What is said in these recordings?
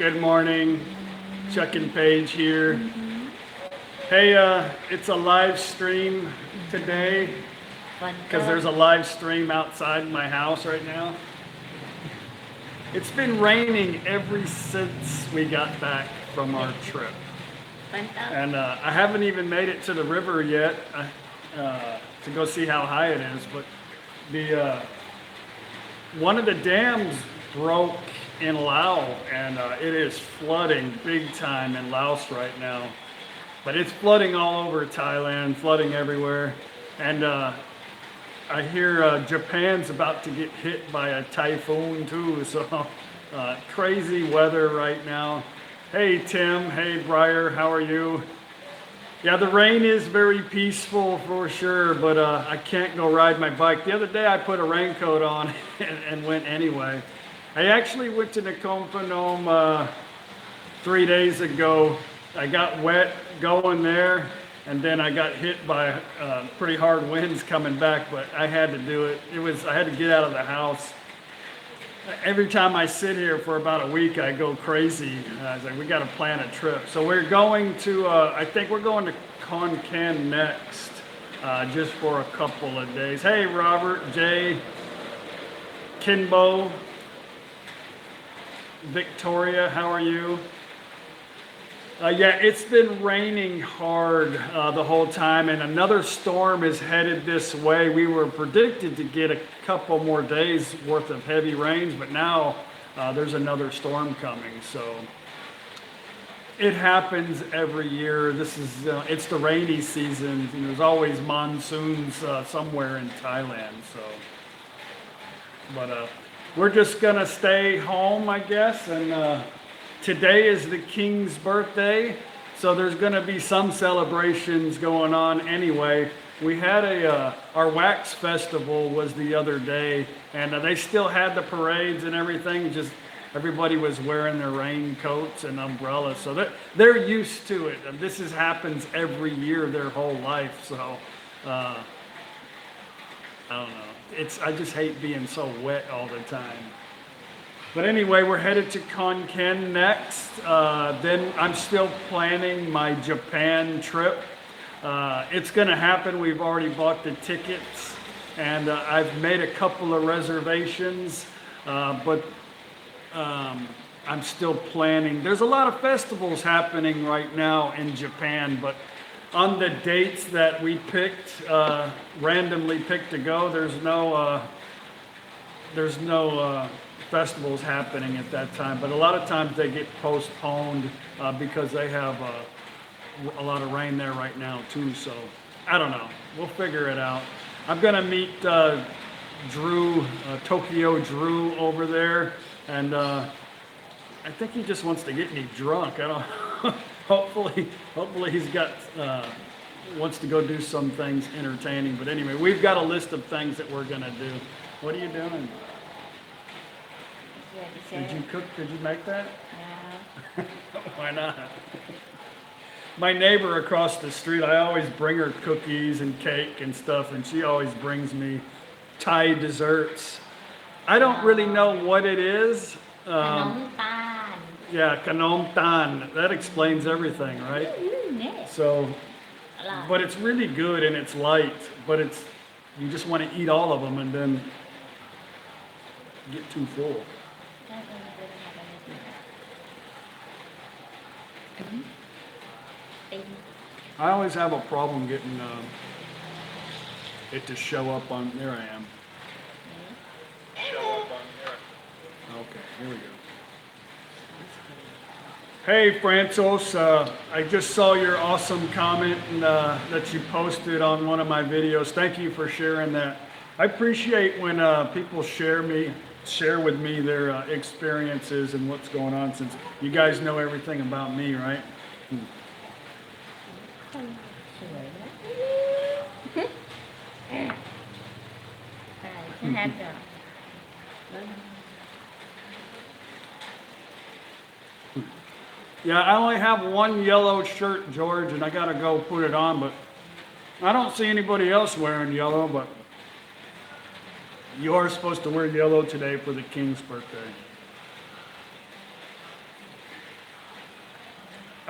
Good morning. Checking page here. Hey, it's a live stream today because there's a live stream outside my house right now. It's been raining ever since we got back from our trip. And I haven't even made it to the river yet to go see how high it is. But the one of the dams broke in Laos, and it is flooding big time in Laos right now. But it's flooding all over Thailand, flooding everywhere. And I hear Japan's about to get hit by a typhoon too. So crazy weather right now. Hey Tim, hey Briar, how are you? Yeah, the rain is very peaceful for sure, but I can't go ride my bike. The other day I put a raincoat on and went anyway. I actually went to Nakhon Phanom 3 days ago. I got wet going there, and then I got hit by pretty hard winds coming back, but I had to do it. I had to get out of the house. Every time I sit here for about a week, I go crazy. I was like, we got to plan a trip. So we're going to, I think we're going to Khon Kaen next, just for a couple of days. Hey, Robert, Jay, Kinbo, Victoria, how are you? Yeah, it's been raining hard the whole time, and another storm is headed this way. We were predicted to get a couple more days worth of heavy rains, but now there's another storm coming. So it happens every year. This is it's the rainy season. There's always monsoons somewhere in Thailand. So, but we're just gonna stay home, I guess, and. Today is the king's birthday, so there's going to be some celebrations going on anyway. We had our wax festival was the other day, and they still had the parades and everything, just everybody was wearing their raincoats and umbrellas, so they're used to it. And this happens every year their whole life, so I don't know. I just hate being so wet all the time. But anyway, we're headed to Khon Kaen next. Then I'm still planning my Japan trip. It's going to happen. We've already bought the tickets, and I've made a couple of reservations, but I'm still planning. There's a lot of festivals happening right now in Japan, but on the dates that we picked, randomly picked to go, there's no festivals happening at that time, but a lot of times they get postponed because they have a lot of rain there right now too. So I don't know. We'll figure it out. I'm gonna meet Drew, Tokyo Drew over there, and I think he just wants to get me drunk. I don't. hopefully he's got wants to go do some things entertaining. But anyway, we've got a list of things that we're gonna do. What are you doing? Did you cook? Did you make that? No. Why not? My neighbor across the street, I always bring her cookies and cake and stuff, and she always brings me Thai desserts. I don't really know what it is. Nóng tan. Yeah, kanom tan. That explains everything, right? So, but it's really good and it's light, but you just want to eat all of them and then get too full. I always have a problem getting it to show up on. There I am. Show up on there. Okay, here we go. Hey Francis, I just saw your awesome comment that you posted on one of my videos. Thank you for sharing that. I appreciate when people share with me their experiences and what's going on, since you guys know everything about me, right? Yeah, I only have one yellow shirt, George, and I gotta go put it on, but I don't see anybody else wearing yellow, but you are supposed to wear yellow today for the king's birthday.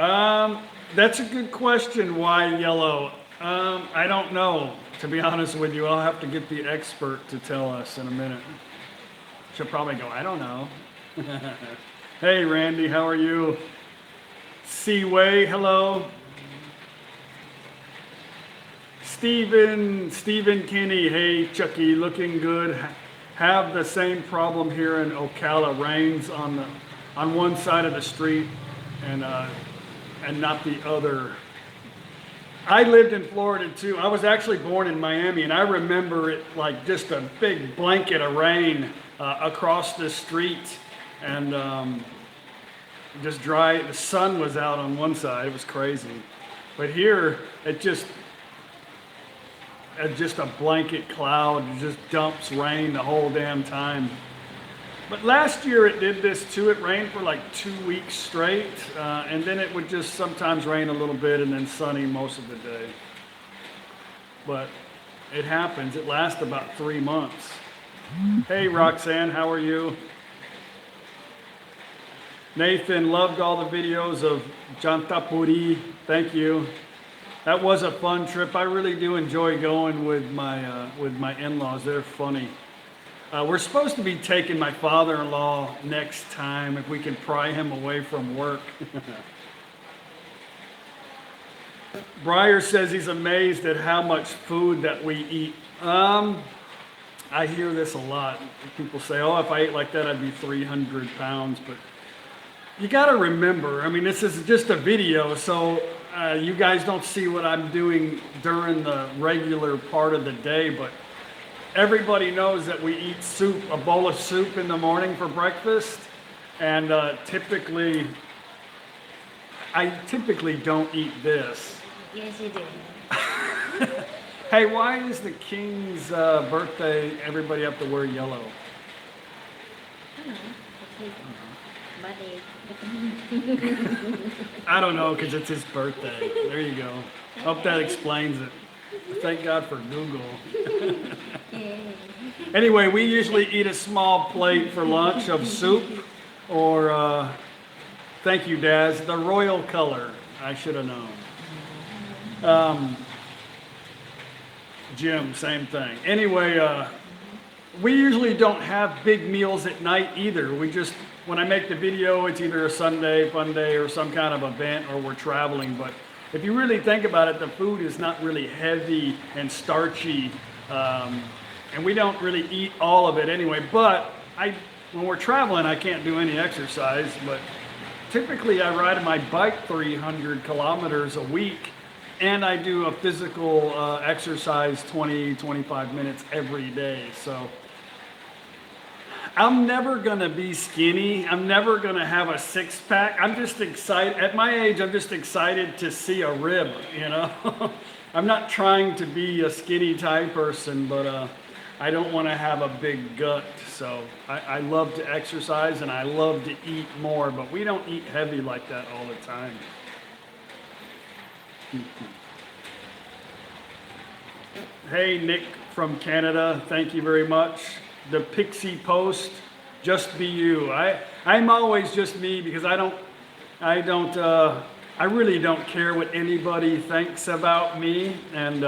That's a good question. Why yellow? I don't know. To be honest with you, I'll have to get the expert to tell us in a minute. She'll probably go, I don't know. Hey, Randy, how are you? Seaway, hello. Stephen Kinney, hey, Chucky, looking good. Have the same problem here in Ocala. Rains on one side of the street and not the other. I lived in Florida too. I was actually born in Miami, and I remember it like just a big blanket of rain across the street, and just dry. The sun was out on one side. It was crazy. But here, it's just a blanket cloud. It just dumps rain the whole damn time. But last year it did this too. It rained for like 2 weeks straight, and then it would just sometimes rain a little bit and then sunny most of the day. But it happens. It lasts about 3 months. Hey Roxanne, how are you? Nathan, loved all the videos of Jantapuri. Thank you. That was a fun trip. I really do enjoy going with my in-laws. They're funny. We're supposed to be taking my father-in-law next time if we can pry him away from work. Breyer says he's amazed at how much food that we eat. I hear this a lot. People say, oh, if I ate like that, I'd be 300 pounds. But you got to remember, I mean, this is just a video, so you guys don't see what I'm doing during the regular part of the day, but everybody knows that we eat soup, a bowl of soup in the morning for breakfast, and I typically don't eat this. Yes, you do. Hey, why is the king's birthday, everybody have to wear yellow? I don't know. It's his birthday. I don't know, because it's his birthday. There you go. Hope that explains it. Thank God for Google. Anyway, we usually eat a small plate for lunch of soup, or thank you, Daz, the royal color. I should have known. Jim, same thing. Anyway, we usually don't have big meals at night either. We just, when I make the video, it's either a Sunday, fun day, or some kind of event, or we're traveling. But if you really think about it, the food is not really heavy and starchy. And we don't really eat all of it anyway. But when we're traveling, I can't do any exercise. But typically, I ride my bike 300 kilometers a week. And I do a physical exercise 20, 25 minutes every day. So I'm never gonna be skinny. I'm never gonna have a six pack. I'm just excited. At my age, I'm just excited to see a rib, you know? I'm not trying to be a skinny type person, but I don't wanna have a big gut. So I love to exercise and I love to eat more, but we don't eat heavy like that all the time. Hey, Nick from Canada, thank you very much. The Pixie Post, just be you. I'm always just me because I really don't care what anybody thinks about me, and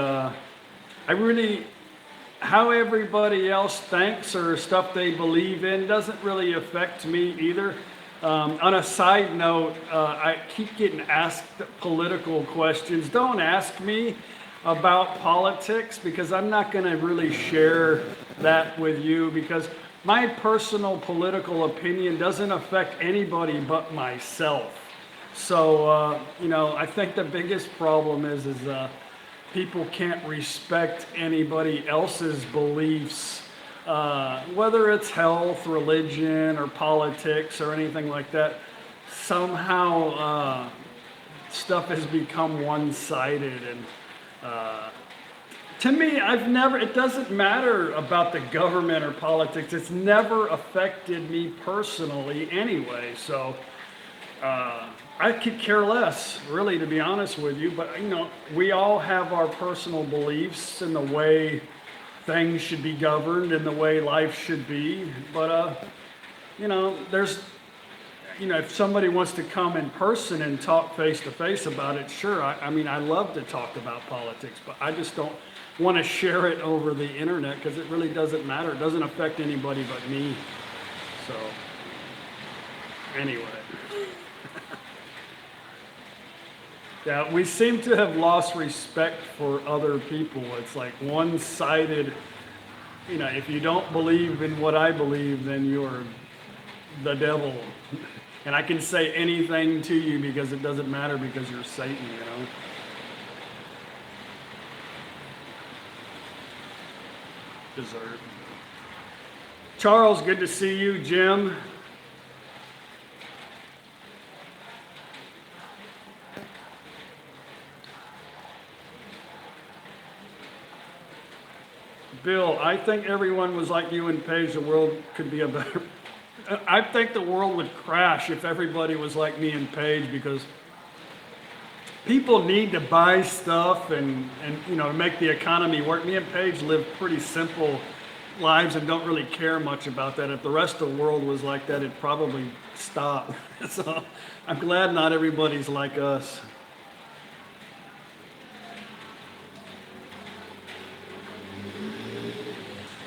how everybody else thinks or stuff they believe in doesn't really affect me either. On a side note, I keep getting asked political questions. Don't ask me about politics because I'm not going to really share that with you because my personal political opinion doesn't affect anybody but myself. So, I think the biggest problem is people can't respect anybody else's beliefs, whether it's health, religion, or politics or anything like that. Somehow stuff has become one-sided, and to me, it doesn't matter about the government or politics. It's never affected me personally anyway. So I could care less, really, to be honest with you. But, we all have our personal beliefs in the way things should be governed and the way life should be. But, if somebody wants to come in person and talk face to face about it, sure. I mean, I love to talk about politics, but I just don't want to share it over the internet because it really doesn't matter. It doesn't affect anybody but me. So, anyway. Yeah, we seem to have lost respect for other people. It's like one-sided, if you don't believe in what I believe, then you're the devil. And I can say anything to you because it doesn't matter because you're Satan. Dessert. Charles, good to see you. Jim. Bill, I think everyone was like you and Paige. The world could be a better. I think the world would crash if everybody was like me and Paige because people need to buy stuff and to make the economy work. Me and Paige live pretty simple lives and don't really care much about that. If the rest of the world was like that, it'd probably stop. So I'm glad not everybody's like us.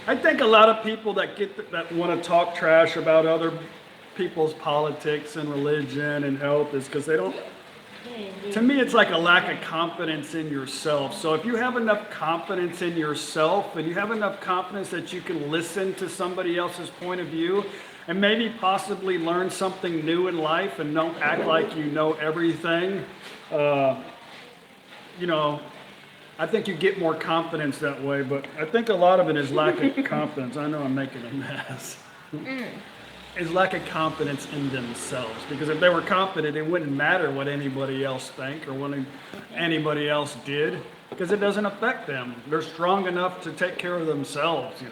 I think a lot of people that want to talk trash about other people's politics and religion and health is because they don't. To me, it's like a lack of confidence in yourself. So if you have enough confidence in yourself and you have enough confidence that you can listen to somebody else's point of view and maybe possibly learn something new in life and don't act like you know everything, I think you get more confidence that way, but I think a lot of it is lack of confidence. I know I'm making a mess. Is lack of confidence in themselves. Because if they were confident, it wouldn't matter what anybody else think or what anybody else did, because it doesn't affect them. They're strong enough to take care of themselves,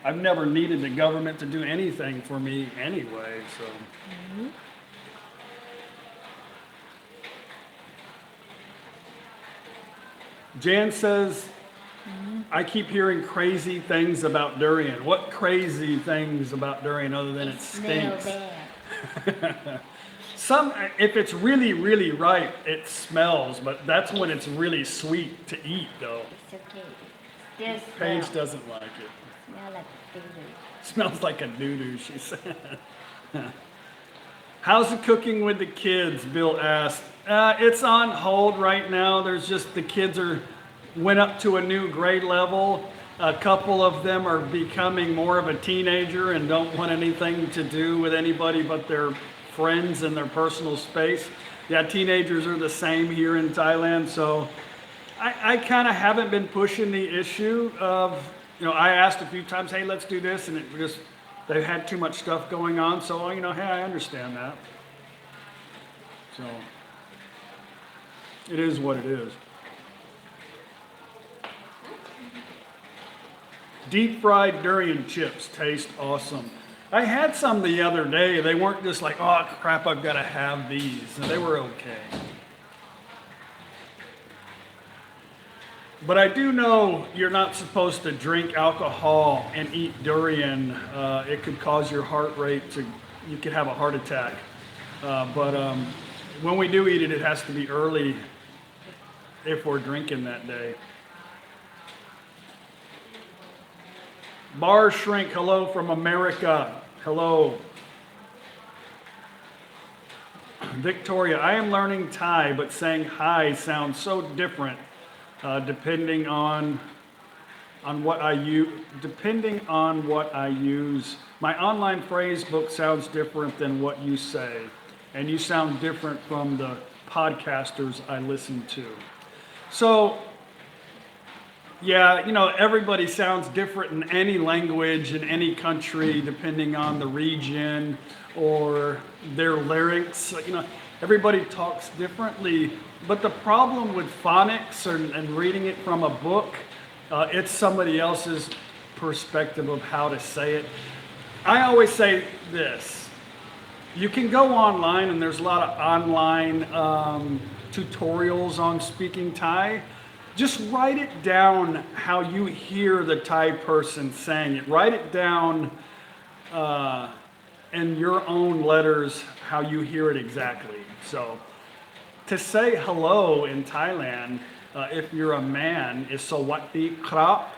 I've never needed the government to do anything for me anyway, so. Jan says, I keep heering crazy things about durian. What crazy things about durian other than it stinks? If it's really, really ripe, it smells, but that's when it's really sweet to eat, though. It's okay. Paige doesn't like it. Smell like doo-doo. Smells like a doo-doo, she said. How's the cooking with the kids? Bill asked. It's on hold right now. There's just the kids went up to a new grade level. A couple of them are becoming more of a teenager and don't want anything to do with anybody but their friends and their personal space. Yeah, teenagers are the same here in Thailand. So I kind of haven't been pushing the issue of, I asked a few times, hey, let's do this. And they had too much stuff going on. So, hey, I understand that. So it is what it is. Deep fried durian chips taste awesome. I had some the other day. They weren't just like, oh crap, I've got to have these. They were okay. But I do know you're not supposed to drink alcohol and eat durian. It could cause your heart rate you could have a heart attack. But when we do eat it, it has to be early if we're drinking that day. Bar Shrink, hello from America. Hello. Victoria, I am learning Thai, but saying hi sounds so different depending on what I use. Depending on what I use. My online phrase book sounds different than what you say, and you sound different from the podcasters I listen to. So, yeah, everybody sounds different in any language, in any country, depending on the region or their lyrics. Everybody talks differently. But the problem with phonics and reading it from a book, it's somebody else's perspective of how to say it. I always say this. You can go online, and there's a lot of online tutorials on speaking Thai. Just write it down how you hear the Thai person saying it. Write it down in your own letters how you hear it exactly. So to say hello in Thailand, if you're a man, is sawatdee krap.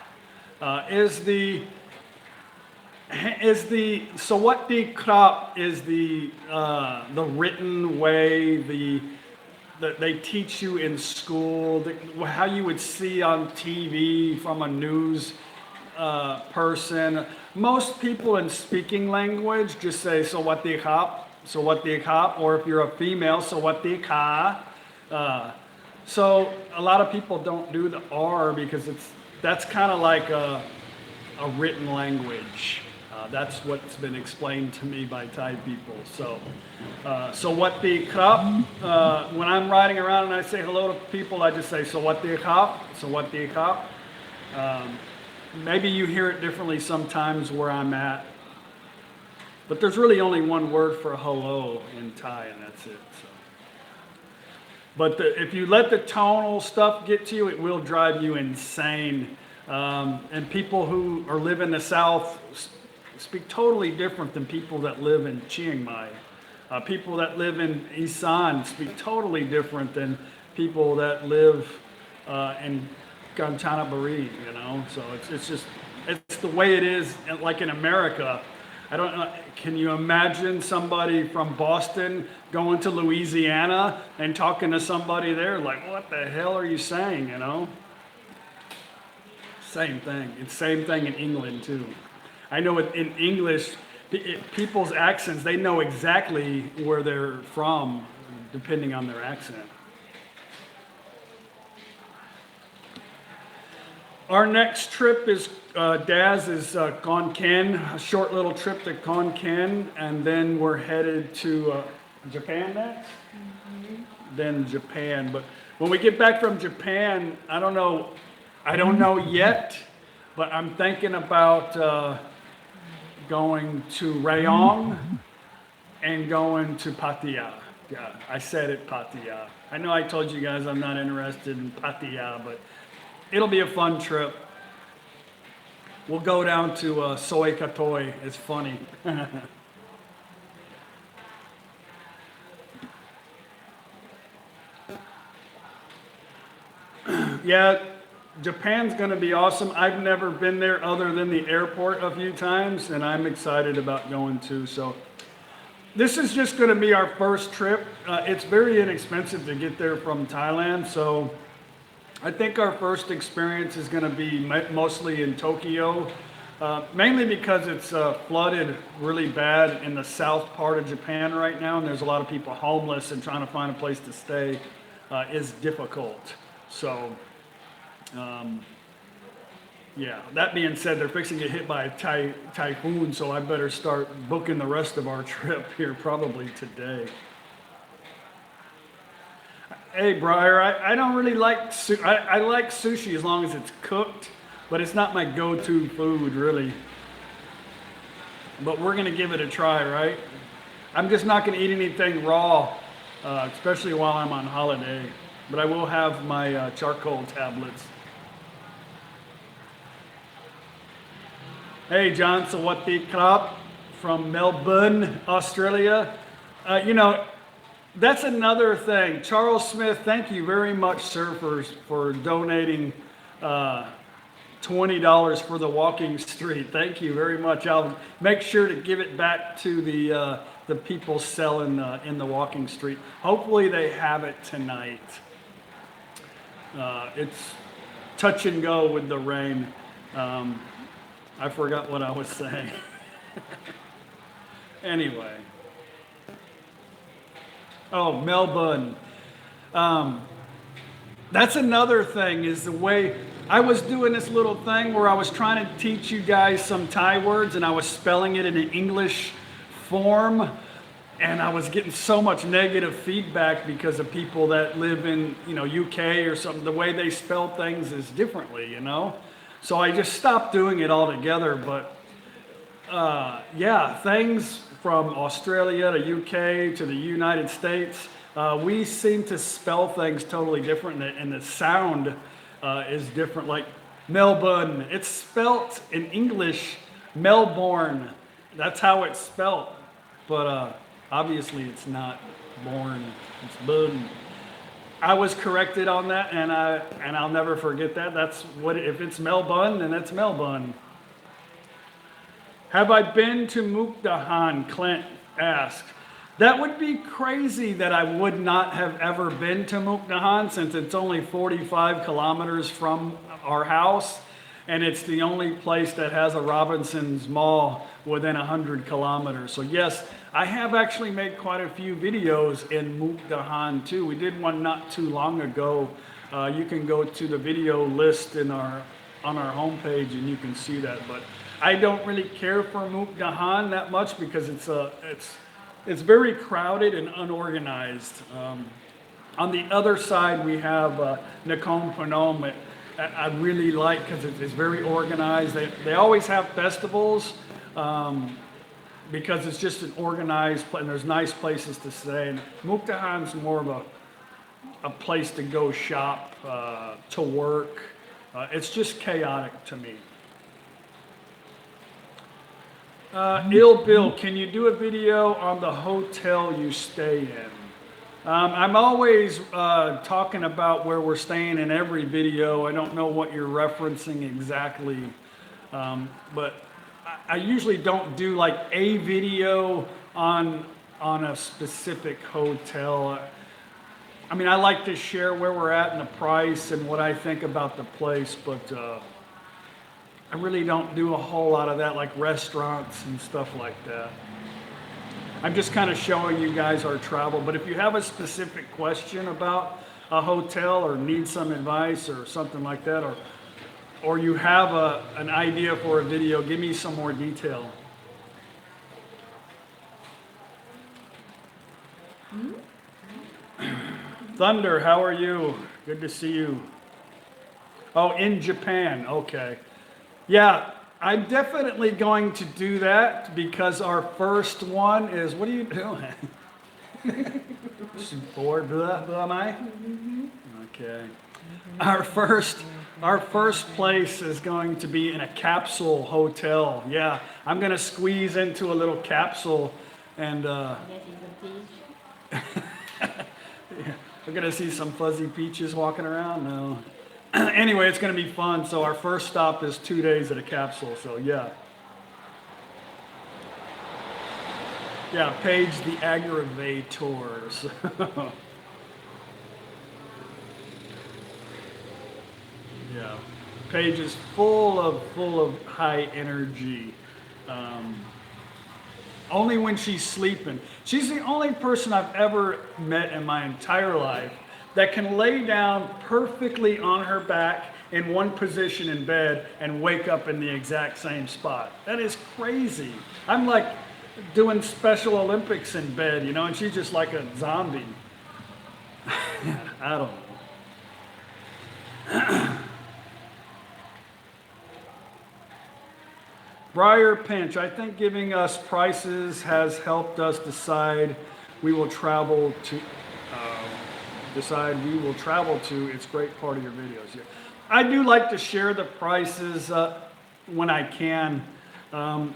So what the crop is the written way that they teach you in school, how you would see on TV from a news person. Most people in speaking language just say so what the cop, or if you're a female, so what the ka. So a lot of people don't do the R because that's kind of like a written language. That's what's been explained to me by Thai people. So what the cup? When I'm riding around and I say hello to people, I just say so what the cup? So what the cup? Maybe you hear it differently sometimes where I'm at, but there's really only one word for hello in Thai, and that's it. So. But if you let the tonal stuff get to you, it will drive you insane. And people who live in the South speak totally different than people that live in Chiang Mai. People that live in Isan speak totally different than people that live in Kanchanaburi, you know? So it's the way it is, like in America. I don't know, can you imagine somebody from Boston going to Louisiana and talking to somebody there like, what the hell are you saying, you know? Same thing. It's same thing in England too. I know in English, people's accents, they know exactly where they're from depending on their accent. Our next trip is, Daz is Khon Kaen, a short little trip to Khon Kaen, and then we're headed to Japan next? Mm-hmm. Then Japan. But when we get back from Japan, I don't know yet, but I'm thinking about going to Rayong and going to Pattaya. Yeah, I said it, Pattaya. I know I told you guys I'm not interested in Pattaya, but it'll be a fun trip. We'll go down to Soy Katoy. It's funny. Yeah, Japan's going to be awesome. I've never been there other than the airport a few times, and I'm excited about going too. So this is just going to be our first trip. It's very inexpensive to get there from Thailand, so I think our first experience is going to be mostly in Tokyo, mainly because it's flooded really bad in the south part of Japan right now, and there's a lot of people homeless, and trying to find a place to stay is difficult. So yeah, that being said, they're fixing to get hit by a typhoon, so I better start booking the rest of our trip here probably today. Hey, Briar, I don't really like I like sushi as long as it's cooked, but it's not my go-to food, really. But we're going to give it a try, right? I'm just not going to eat anything raw, especially while I'm on holiday. But I will have my charcoal tablets. Hey, John Sawatdee Krap from Melbourne, Australia. You know, that's another thing. Charles Smith, thank you very much, sir, for donating $20 for the walking street. Thank you very much. I'll make sure to give it back to the people selling in the walking street. Hopefully they have it tonight. It's touch and go with the rain. I forgot what I was saying. Anyway. Oh, Melbourne. That's another thing, is the way I was doing this little thing where I was trying to teach you guys some Thai words, and I was spelling it in an English form, and I was getting so much negative feedback because of people that live in, you know, UK or something. The way they spell things is differently, you know. So I just stopped doing it altogether. But yeah, things from Australia to UK to the United States, we seem to spell things totally different, and the sound is different. Like Melbourne, it's spelt in English Melbourne. That's how it's spelt. but obviously it's not born, it's born. I was corrected on that, and I'll never forget that. That's what, if it's Melbourne, then that's Melbourne. Have I been to Mukdahan? Clint asked. That would be crazy that I would not have ever been to Mukdahan, since it's only 45 kilometers from our house, and it's the only place that has a Robinson's Mall within 100 kilometers. So yes, I have actually made quite a few videos in Mukdahan too. We did one not too long ago. You can go to the video list on our homepage and you can see that. But I don't really care for Mukdahan that much because it's very crowded and unorganized. On the other side, we have Nakhon Phanom. I really like because it's very organized. They always have festivals because it's just an organized place, and there's nice places to stay. And Mukdahan's more of a place to go shop, to work. It's just chaotic to me. Ill Bill, can you do a video on the hotel you stay in? I'm always talking about where we're staying in every video. I don't know what you're referencing exactly, but I usually don't do like a video on a specific hotel. I mean, I like to share where we're at and the price and what I think about the place, but I really don't do a whole lot of that, like restaurants and stuff like that. I'm just kind of showing you guys our travel, but if you have a specific question about a hotel or need some advice or something like that, or you have an idea for a video, give me some more detail. Thunder, how are you? Good to see you. Oh, in Japan, okay. Yeah, I'm definitely going to do that because our first one is, what are you doing? Bored, am I? Okay. Our first place is going to be in a capsule hotel. Yeah, I'm going to squeeze into a little capsule and Yes, it's a beach. we're going to see some fuzzy peaches walking around. No. Anyway, it's going to be fun. So our first stop is 2 days at a capsule. So yeah. Yeah, Paige the aggravators. Yeah, Paige is full of high energy. Only when she's sleeping. She's the only person I've ever met in my entire life that can lay down perfectly on her back in one position in bed and wake up in the exact same spot. That is crazy. I'm like doing Special Olympics in bed, you know, and she's just like a zombie. I don't know. Briar Pinch, I think giving us prices has helped us decide we will travel to. It's a great part of your videos. Yeah. I do like to share the prices when I can. A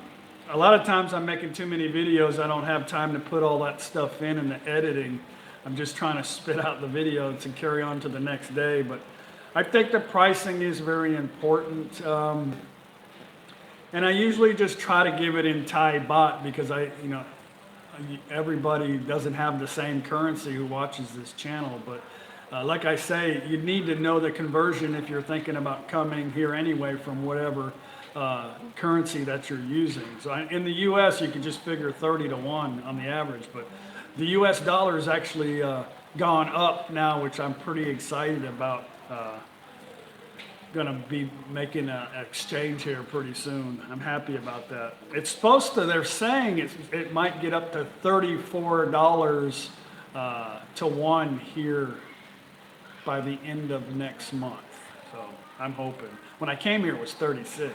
lot of times I'm making too many videos. I don't have time to put all that stuff in the editing. I'm just trying to spit out the video to carry on to the next day. But I think the pricing is very important. And I usually just try to give it in Thai baht because everybody doesn't have the same currency who watches this channel. But like I say, you need to know the conversion if you're thinking about coming here anyway from whatever currency that you're using. So in the U.S., you can just figure 30 to 1 on the average. But the U.S. dollar has actually gone up now, which I'm pretty excited about. Going to be making an exchange here pretty soon. I'm happy about that. It's supposed to, they're saying it might get up to $34 to 1 here by the end of next month. So I'm hoping. When I came here, it was 36.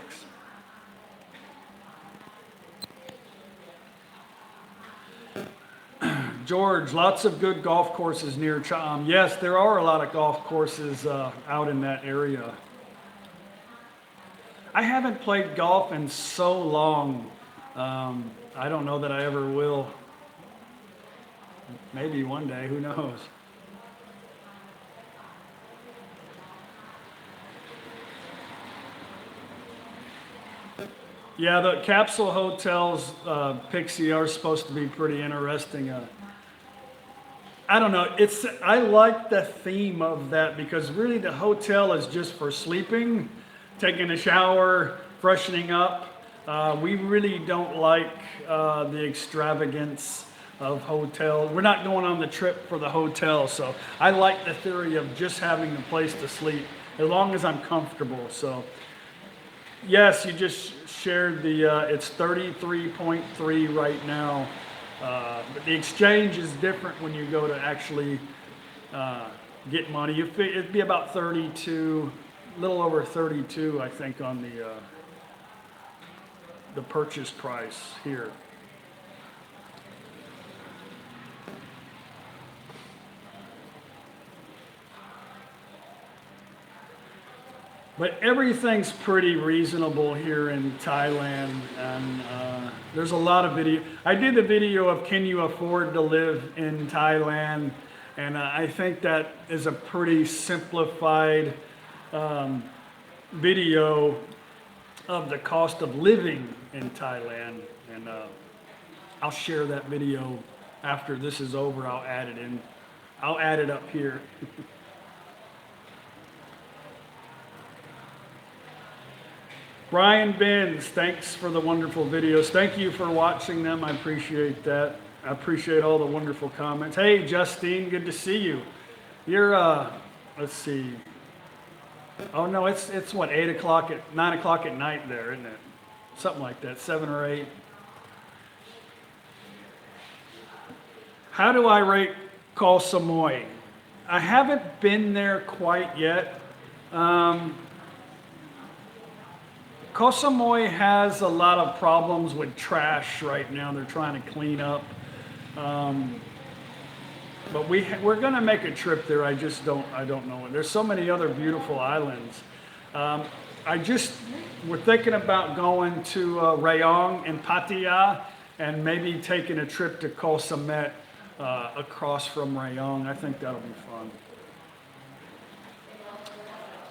George, lots of good golf courses near Cham. Yes, there are a lot of golf courses out in that area. I haven't played golf in so long. I don't know that I ever will. Maybe one day, who knows? Yeah, the capsule hotels, Pixie, are supposed to be pretty interesting. I don't know. I like the theme of that because really the hotel is just for sleeping, taking a shower, freshening up. We really don't like the extravagance of hotel. We're not going on the trip for the hotel, so I like the theory of just having a place to sleep as long as I'm comfortable. So yes, you just shared it's 33.3 right now. But the exchange is different when you go to actually get money. It'd be about 32, a little over 32, I think, on the purchase price here. But everything's pretty reasonable here in Thailand, and there's a lot of video. I did a video of can you afford to live in Thailand, and I think that is a pretty simplified video of the cost of living in Thailand, and I'll share that video after this is over. I'll add it in. I'll add it up here. Brian Benz, thanks for the wonderful videos. Thank you for watching them. I appreciate that. I appreciate all the wonderful comments. Hey, Justine, good to see you. You're, let's see. Oh no, it's what, 9 o'clock at night there, isn't it? Something like that, 7 or 8. How do I rate Koh Samui? I haven't been there quite yet. Koh Samui has a lot of problems with trash right now. They're trying to clean up. But we're going to make a trip there. I don't know. There's so many other beautiful islands. We're thinking about going to Rayong and Pattaya and maybe taking a trip to Koh Samet across from Rayong. I think that'll be fun.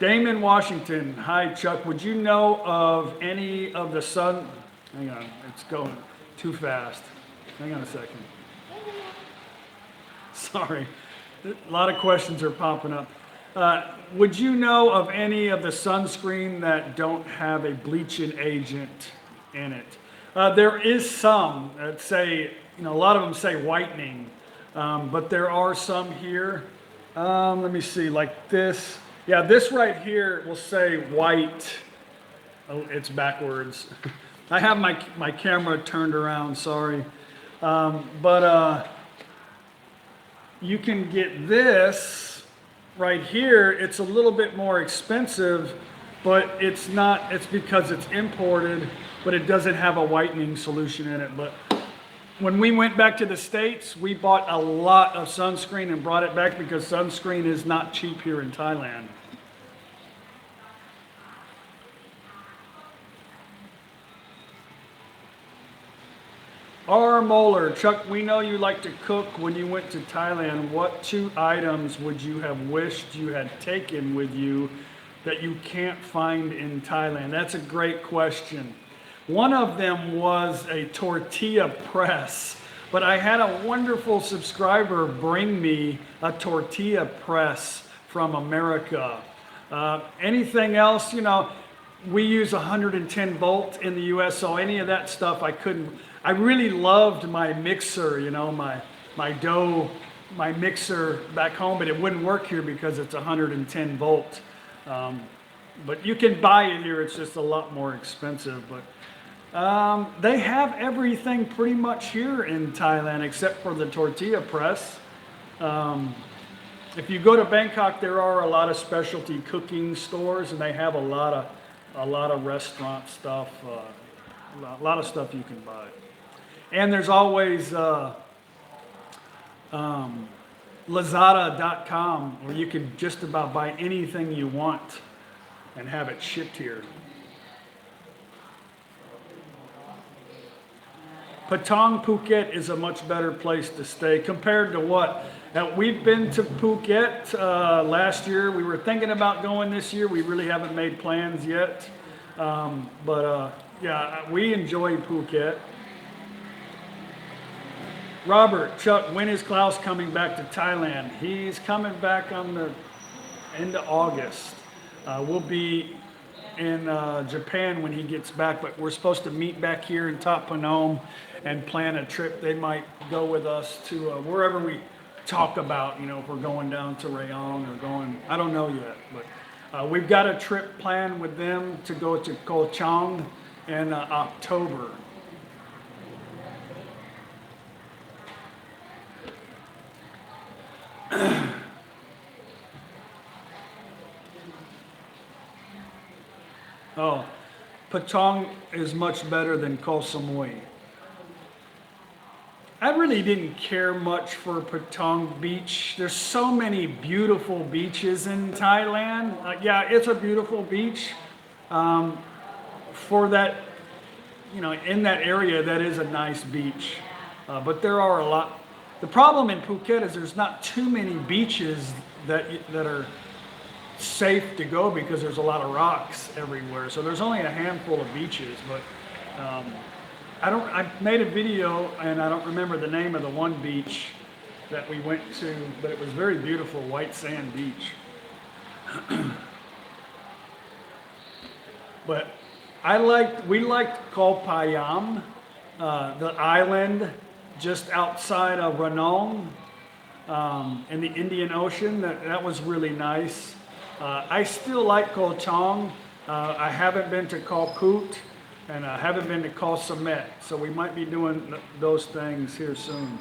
Damon Washington, hi Chuck. Would you know of any of the sun? Hang on, it's going too fast. Hang on a second. Sorry, a lot of questions are popping up. Would you know of any of the sunscreen that don't have a bleaching agent in it? There is some that say, a lot of them say whitening, but there are some here. Let me see, like this. Yeah, this right here will say white. Oh, it's backwards. I have my camera turned around, sorry. But you can get this right here. It's a little bit more expensive, but it's because it's imported, but it doesn't have a whitening solution in it. But when we went back to the States, we bought a lot of sunscreen and brought it back because sunscreen is not cheap here in Thailand. R. Moeller, Chuck, we know you like to cook. When you went to Thailand, what 2 items would you have wished you had taken with you that you can't find in Thailand? That's a great question. One of them was a tortilla press, but I had a wonderful subscriber bring me a tortilla press from America. Anything else, we use 110 volt in the US, so any of that stuff I couldn't. I really loved my mixer, my dough, my mixer back home, but it wouldn't work here because it's 110 volt. But you can buy it here, it's just a lot more expensive. But they have everything pretty much here in Thailand except for the tortilla press. If you go to Bangkok, there are a lot of specialty cooking stores, and they have a lot of restaurant stuff, a lot of stuff you can buy. And there's always Lazada.com where you can just about buy anything you want and have it shipped here. Patong Phuket is a much better place to stay compared to what? We've been to Phuket last year. We were thinking about going this year. We really haven't made plans yet. Yeah, we enjoy Phuket. Robert, Chuck, when is Klaus coming back to Thailand? He's coming back on the end of August. We'll be in Japan when he gets back, but we're supposed to meet back here in Thop Phnom and plan a trip. They might go with us to wherever we talk about, if we're going down to Rayong or going, I don't know yet, but we've got a trip planned with them to go to Koh Chang in October. Oh, Patong is much better than Koh Samui. I really didn't care much for Patong Beach. There's so many beautiful beaches in Thailand. Yeah, it's a beautiful beach. For that, in that area, that is a nice beach. But there are a lot. The problem in Phuket is there's not too many beaches that are safe to go because there's a lot of rocks everywhere. So there's only a handful of beaches, but I made a video and I don't remember the name of the one beach that we went to, but it was very beautiful, white sand beach. But we liked Koh Payam, the island just outside of Ranong in the Indian Ocean. That was really nice. I still like Koh Chang. I haven't been to Koh Put, and I haven't been to Koh Samet, so we might be doing those things here soon.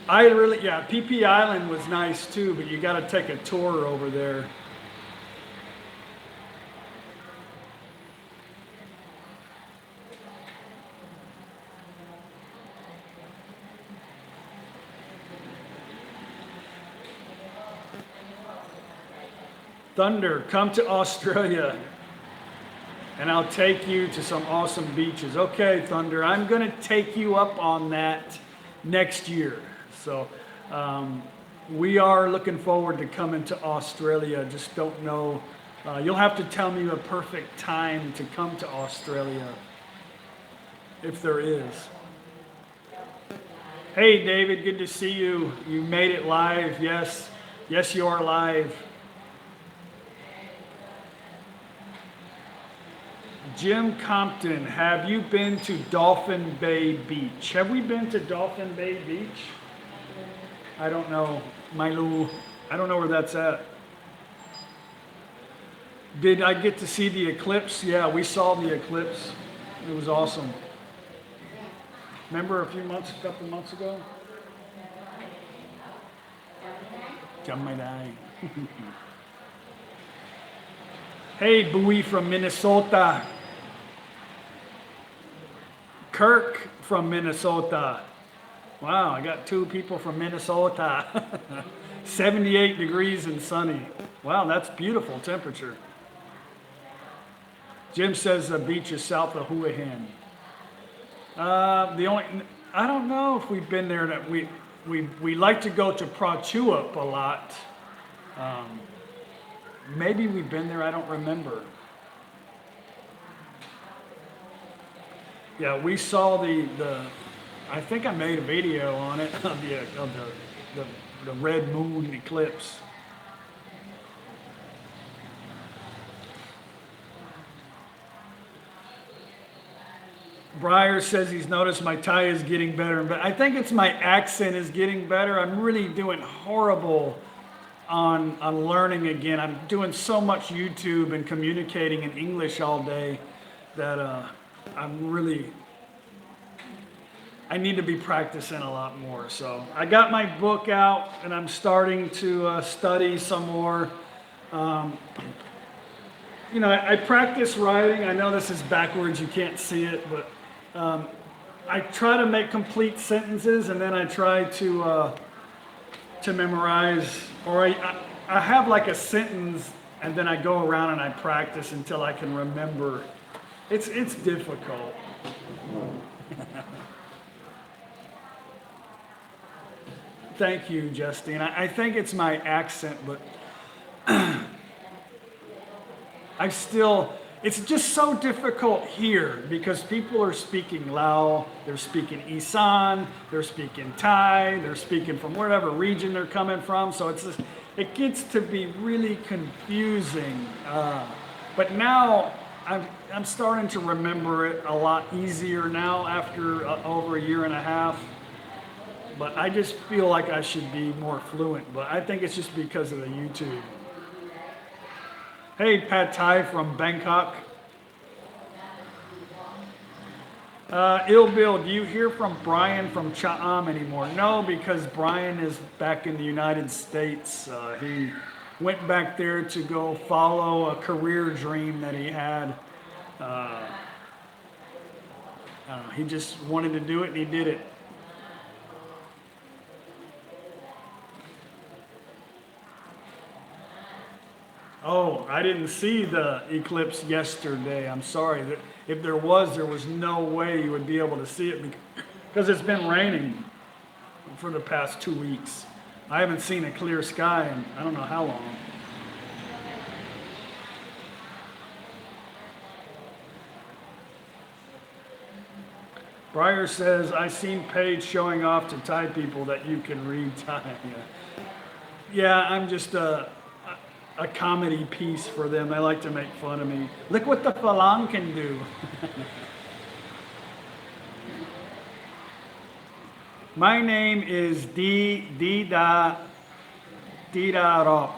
PP Island was nice too, but you got to take a tour over there. Thunder, come to Australia and I'll take you to some awesome beaches. Okay, Thunder, I'm going to take you up on that next year. So we are looking forward to coming to Australia. Just don't know. You'll have to tell me the perfect time to come to Australia, if there is. Hey, David, good to see you. You made it live. Yes, you are live. Jim Compton, have you been to Dolphin Bay Beach? Have we been to Dolphin Bay Beach? I don't know. Mailu, I don't know where that's at. Did I get to see the eclipse? Yeah, we saw the eclipse. It was awesome. Remember a couple months ago? Hey, Bowie from Minnesota. Kirk from Minnesota. Wow, I got two people from Minnesota. 78 degrees and sunny. Wow, that's beautiful temperature. Jim says the beach is south of Hua Hin. I don't know if we've been there. We like to go to Prachuap a lot. Maybe we've been there, I don't remember. Yeah, we saw I think I made a video on it, of the red moon eclipse. Breyer says he's noticed my Thai is getting better, but I think it's my accent is getting better. I'm really doing horrible on learning again. I'm doing so much YouTube and communicating in English all day that I need to be practicing a lot more. So I got my book out and I'm starting to study some more. I practice writing. I know this is backwards, you can't see it, but I try to make complete sentences and then I try to memorize, or I have like a sentence and then I go around and I practice until I can remember It's difficult. Thank you, Justine. I think it's my accent, but I still, it's just so difficult here because people are speaking Lao, they're speaking Isan, they're speaking Thai, they're speaking from whatever region they're coming from. So it's just, it gets to be really confusing. But now I'm starting to remember it a lot easier now after over a year and a half. But I just feel like I should be more fluent. But I think it's just because of the YouTube. Hey, Pad Thai from Bangkok. Ill Bill, do you hear from Brian from Cha'am anymore? No, because Brian is back in the United States. He went back there to go follow a career dream that he had. I don't know, he just wanted to do it and he did it. Oh, I didn't see the eclipse yesterday. I'm sorry. If there was no way you would be able to see it because it's been raining for the past 2 weeks. I haven't seen a clear sky in I don't know how long. Breyer says, I seen Paige showing off to Thai people that you can read Thai. Yeah, I'm just a comedy piece for them. They like to make fun of me. Look what the Falang can do. My name is Didarop. Didarop.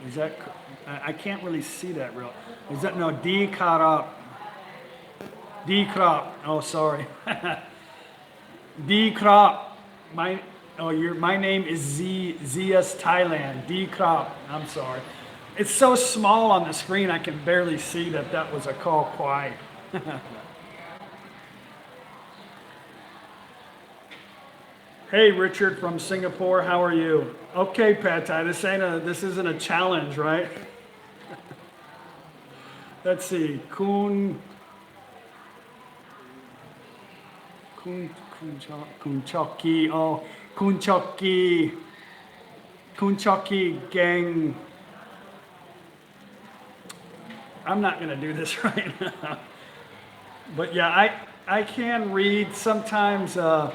Is that? I can't really see that real. Is that no Dikarop? Dikrop. Oh, sorry. Dikrop. My name is Zias Thailand. Dikrop. I'm sorry. It's so small on the screen I can barely see that was a call kwai. Hey, Richard from Singapore. How are you? Okay, Pad Thai. This isn't a challenge, right? Let's see. Kunchoki. Oh, Kunchoki gang. I'm not going to do this right now. But yeah, I can read sometimes, you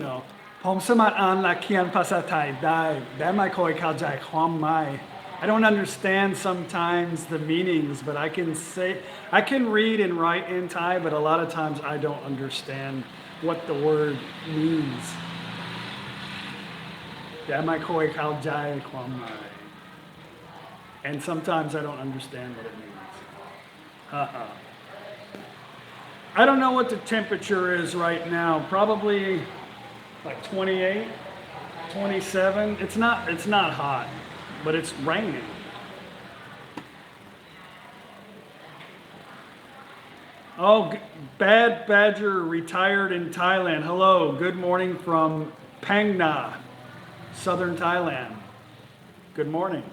know, ผมสามารถอ่านและเขียนภาษาไทยได้แต่ไม่ค่อยเข้าใจความหมาย I don't understand sometimes the meanings, but I can read and write in Thai, but a lot of times I don't understand what the word means. แต่ไม่ค่อยเข้าใจความหมาย And sometimes I don't understand what it means. I don't know what the temperature is right now. Probably like 28, 27. It's not hot, but it's raining. Oh, Bad Badger retired in Thailand. Hello, good morning from Phang Nga, southern Thailand. Good morning.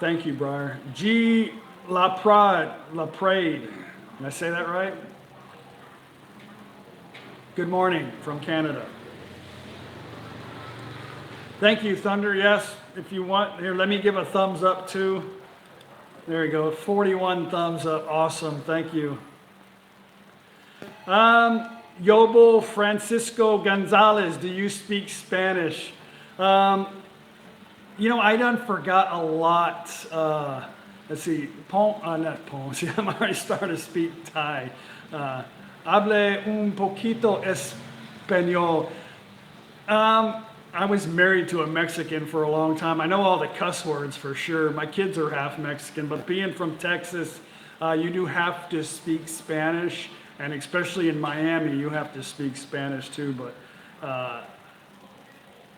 Thank you, Briar. G. Laprade. Did I say that right? Good morning from Canada. Thank you, Thunder. Yes, if you want, here, let me give a thumbs up too. There you go, 41 thumbs up. Awesome, thank you. Yobo Francisco Gonzalez, do you speak Spanish? You know, I done forgot a lot. Let's see, not poems. I'm already starting to speak Thai. Hable un poquito español. I was married to a Mexican for a long time. I know all the cuss words for sure. My kids are half Mexican, but being from Texas, you do have to speak Spanish, and especially in Miami, you have to speak Spanish too. But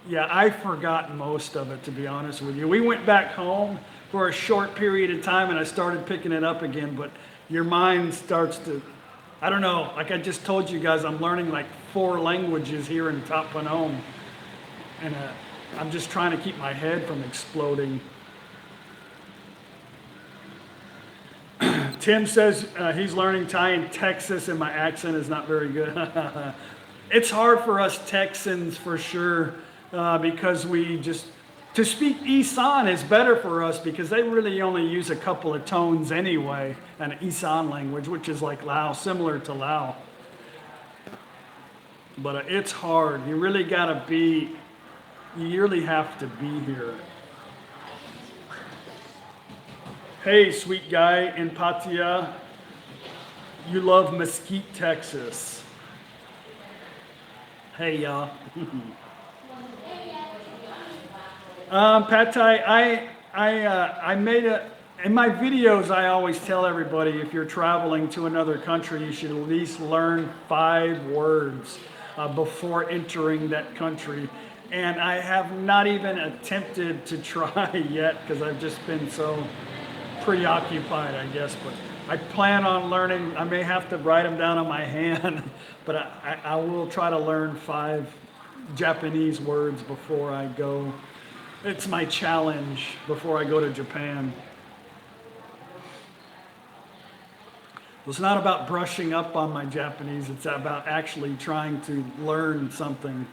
yeah, I forgot most of it, to be honest with you. We went back home for a short period of time, and I started picking it up again, but your mind starts to, I don't know, like I just told you guys, I'm learning like 4 languages here in Top Phnom. And I'm just trying to keep my head from exploding. Tim says he's learning Thai in Texas and my accent is not very good. It's hard for us Texans for sure because to speak Isan is better for us because they really only use a couple of tones anyway, an Isan language, which is like Lao, similar to Lao. But it's hard. You really have to be here. Hey, sweet guy in Pattaya, you love Mesquite, Texas. Hey, y'all. Pad Thai, I made in my videos, I always tell everybody if you're traveling to another country, you should at least learn 5 words before entering that country. And I have not even attempted to try yet because I've just been so preoccupied, I guess. But I plan on learning. I may have to write them down on my hand, but I will try to learn 5 Japanese words before I go. It's my challenge before I go to Japan. It's not about brushing up on my Japanese, it's about actually trying to learn something.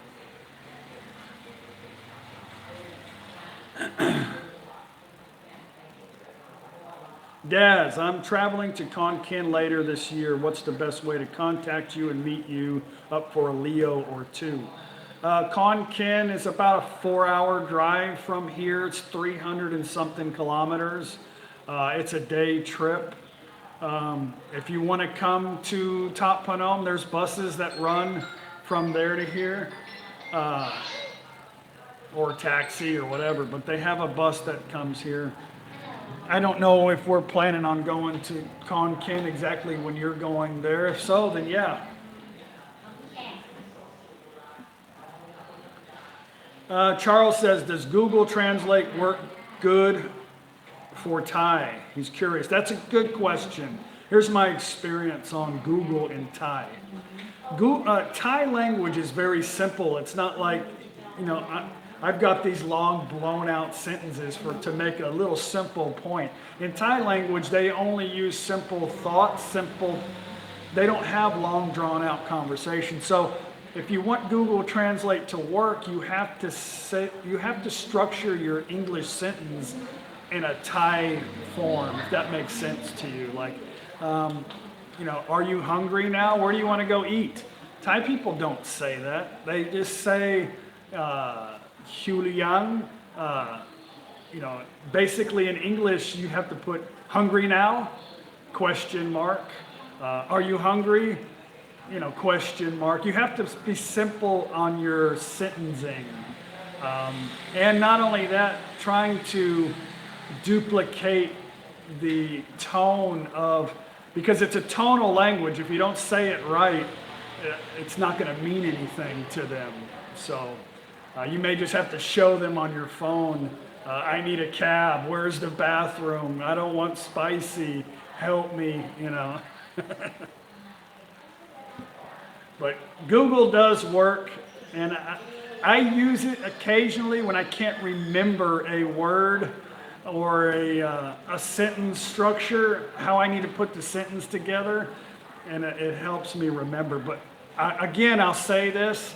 Daz, I'm traveling to Konkan later this year. What's the best way to contact you and meet you up for a Leo or 2? Konkan is about a 4-hour drive from here. It's 300 and something kilometers. It's a day trip. If you want to come to Top Phnom, there's buses that run from there to here, or taxi or whatever, but they have a bus that comes here. I don't know if we're planning on going to Konkan exactly when you're going there. If so, then yeah. Charles says, does Google Translate work good for Thai? He's curious. That's a good question. Here's my experience on Google in Thai. Thai language is very simple. It's not like, I've got these long blown out sentences to make a little simple point. In Thai language, they only use simple thoughts, they don't have long drawn out conversations. So if you want Google Translate to work, you have to structure your English sentence in a Thai form, if that makes sense to you. Like, are you hungry now? Where do you want to go eat? Thai people don't say that. They just say, Huliang, basically in English you have to put hungry now, question mark. Are you hungry? Question mark. You have to be simple on your sentencing. And not only that, trying to duplicate the tone because it's a tonal language. If you don't say it right, it's not going to mean anything to them. So you may just have to show them on your phone, I need a cab, where's the bathroom, I don't want spicy, help me, But Google does work, and I use it occasionally when I can't remember a word or a sentence structure, how I need to put the sentence together, and it helps me remember. But again, I'll say this,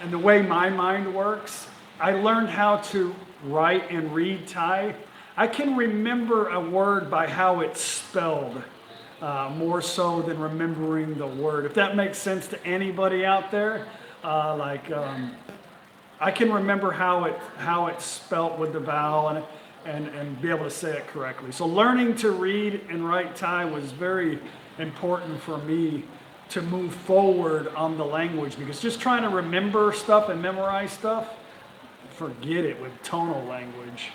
and the way my mind works, I learned how to write and read Thai. I can remember a word by how it's spelled, more so than remembering the word. If that makes sense to anybody out there, I can remember how it's spelt with the vowel and be able to say it correctly. So learning to read and write Thai was very important for me to move forward on the language, because just trying to remember stuff and memorize stuff, forget it with tonal language.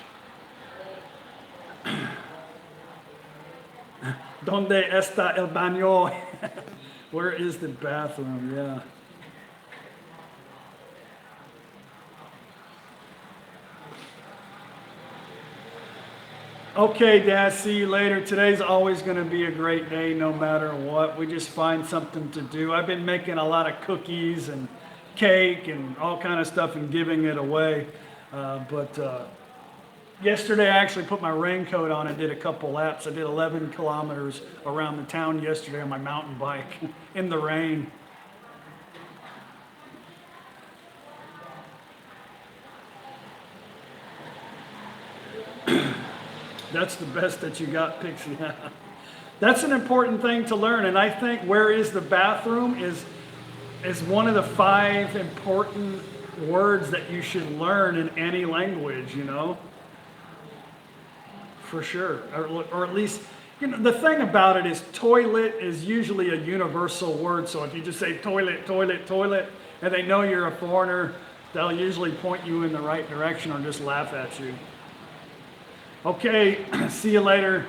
¿Dónde está el baño? Where is the bathroom? Yeah. Okay, Dad, see you later. Today's always going to be a great day no matter what. We just find something to do. I've been making a lot of cookies and cake and all kind of stuff and giving it away. But yesterday I actually put my raincoat on and did a couple laps. I did 11 kilometers around the town yesterday on my mountain bike in the rain. That's the best that you got, Pixie. That's an important thing to learn, and I think where is the bathroom is one of the 5 important words that you should learn in any language, you know? For sure. Or at least, you know, the thing about it is toilet is usually a universal word, so if you just say toilet, toilet, toilet, and they know you're a foreigner, they'll usually point you in the right direction or just laugh at you. Okay, see you later.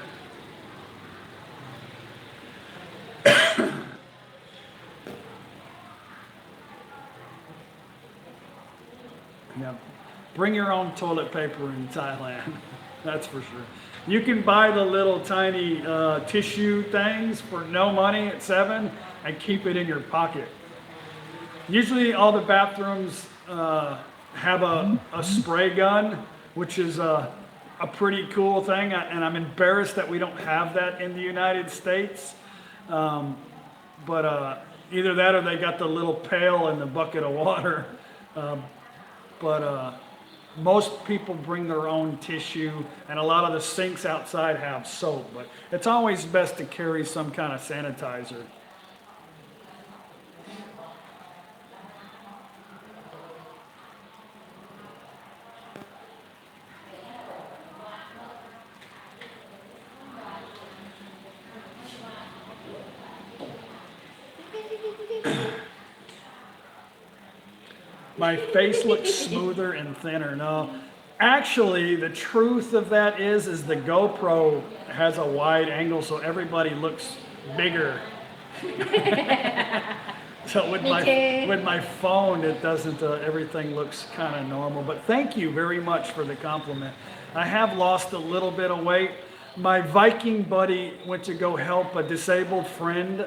Yeah, bring your own toilet paper in Thailand, that's for sure. You can buy the little tiny tissue things for no money at 7 and keep it in your pocket. Usually all the bathrooms have a spray gun, which is a pretty cool thing, and I'm embarrassed that we don't have that in the United States. But either that or they got the little pail and the bucket of water. But most people bring their own tissue, and a lot of the sinks outside have soap. But it's always best to carry some kind of sanitizer. My face looks smoother and thinner. No, actually, the truth of that is the GoPro has a wide angle, so everybody looks bigger. So with my phone, it doesn't. Everything looks kind of normal. But thank you very much for the compliment. I have lost a little bit of weight. My Viking buddy went to go help a disabled friend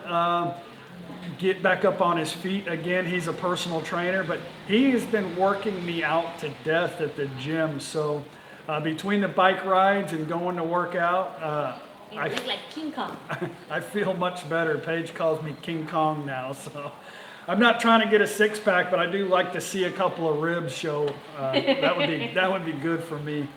get back up on his feet again. He's a personal trainer, but he has been working me out to death at the gym. So between the bike rides and going to work out, You look like King Kong. I feel much better. Paige calls me King Kong now, so I'm not trying to get a 6-pack, but I do like to see a couple of ribs show. That would be good for me.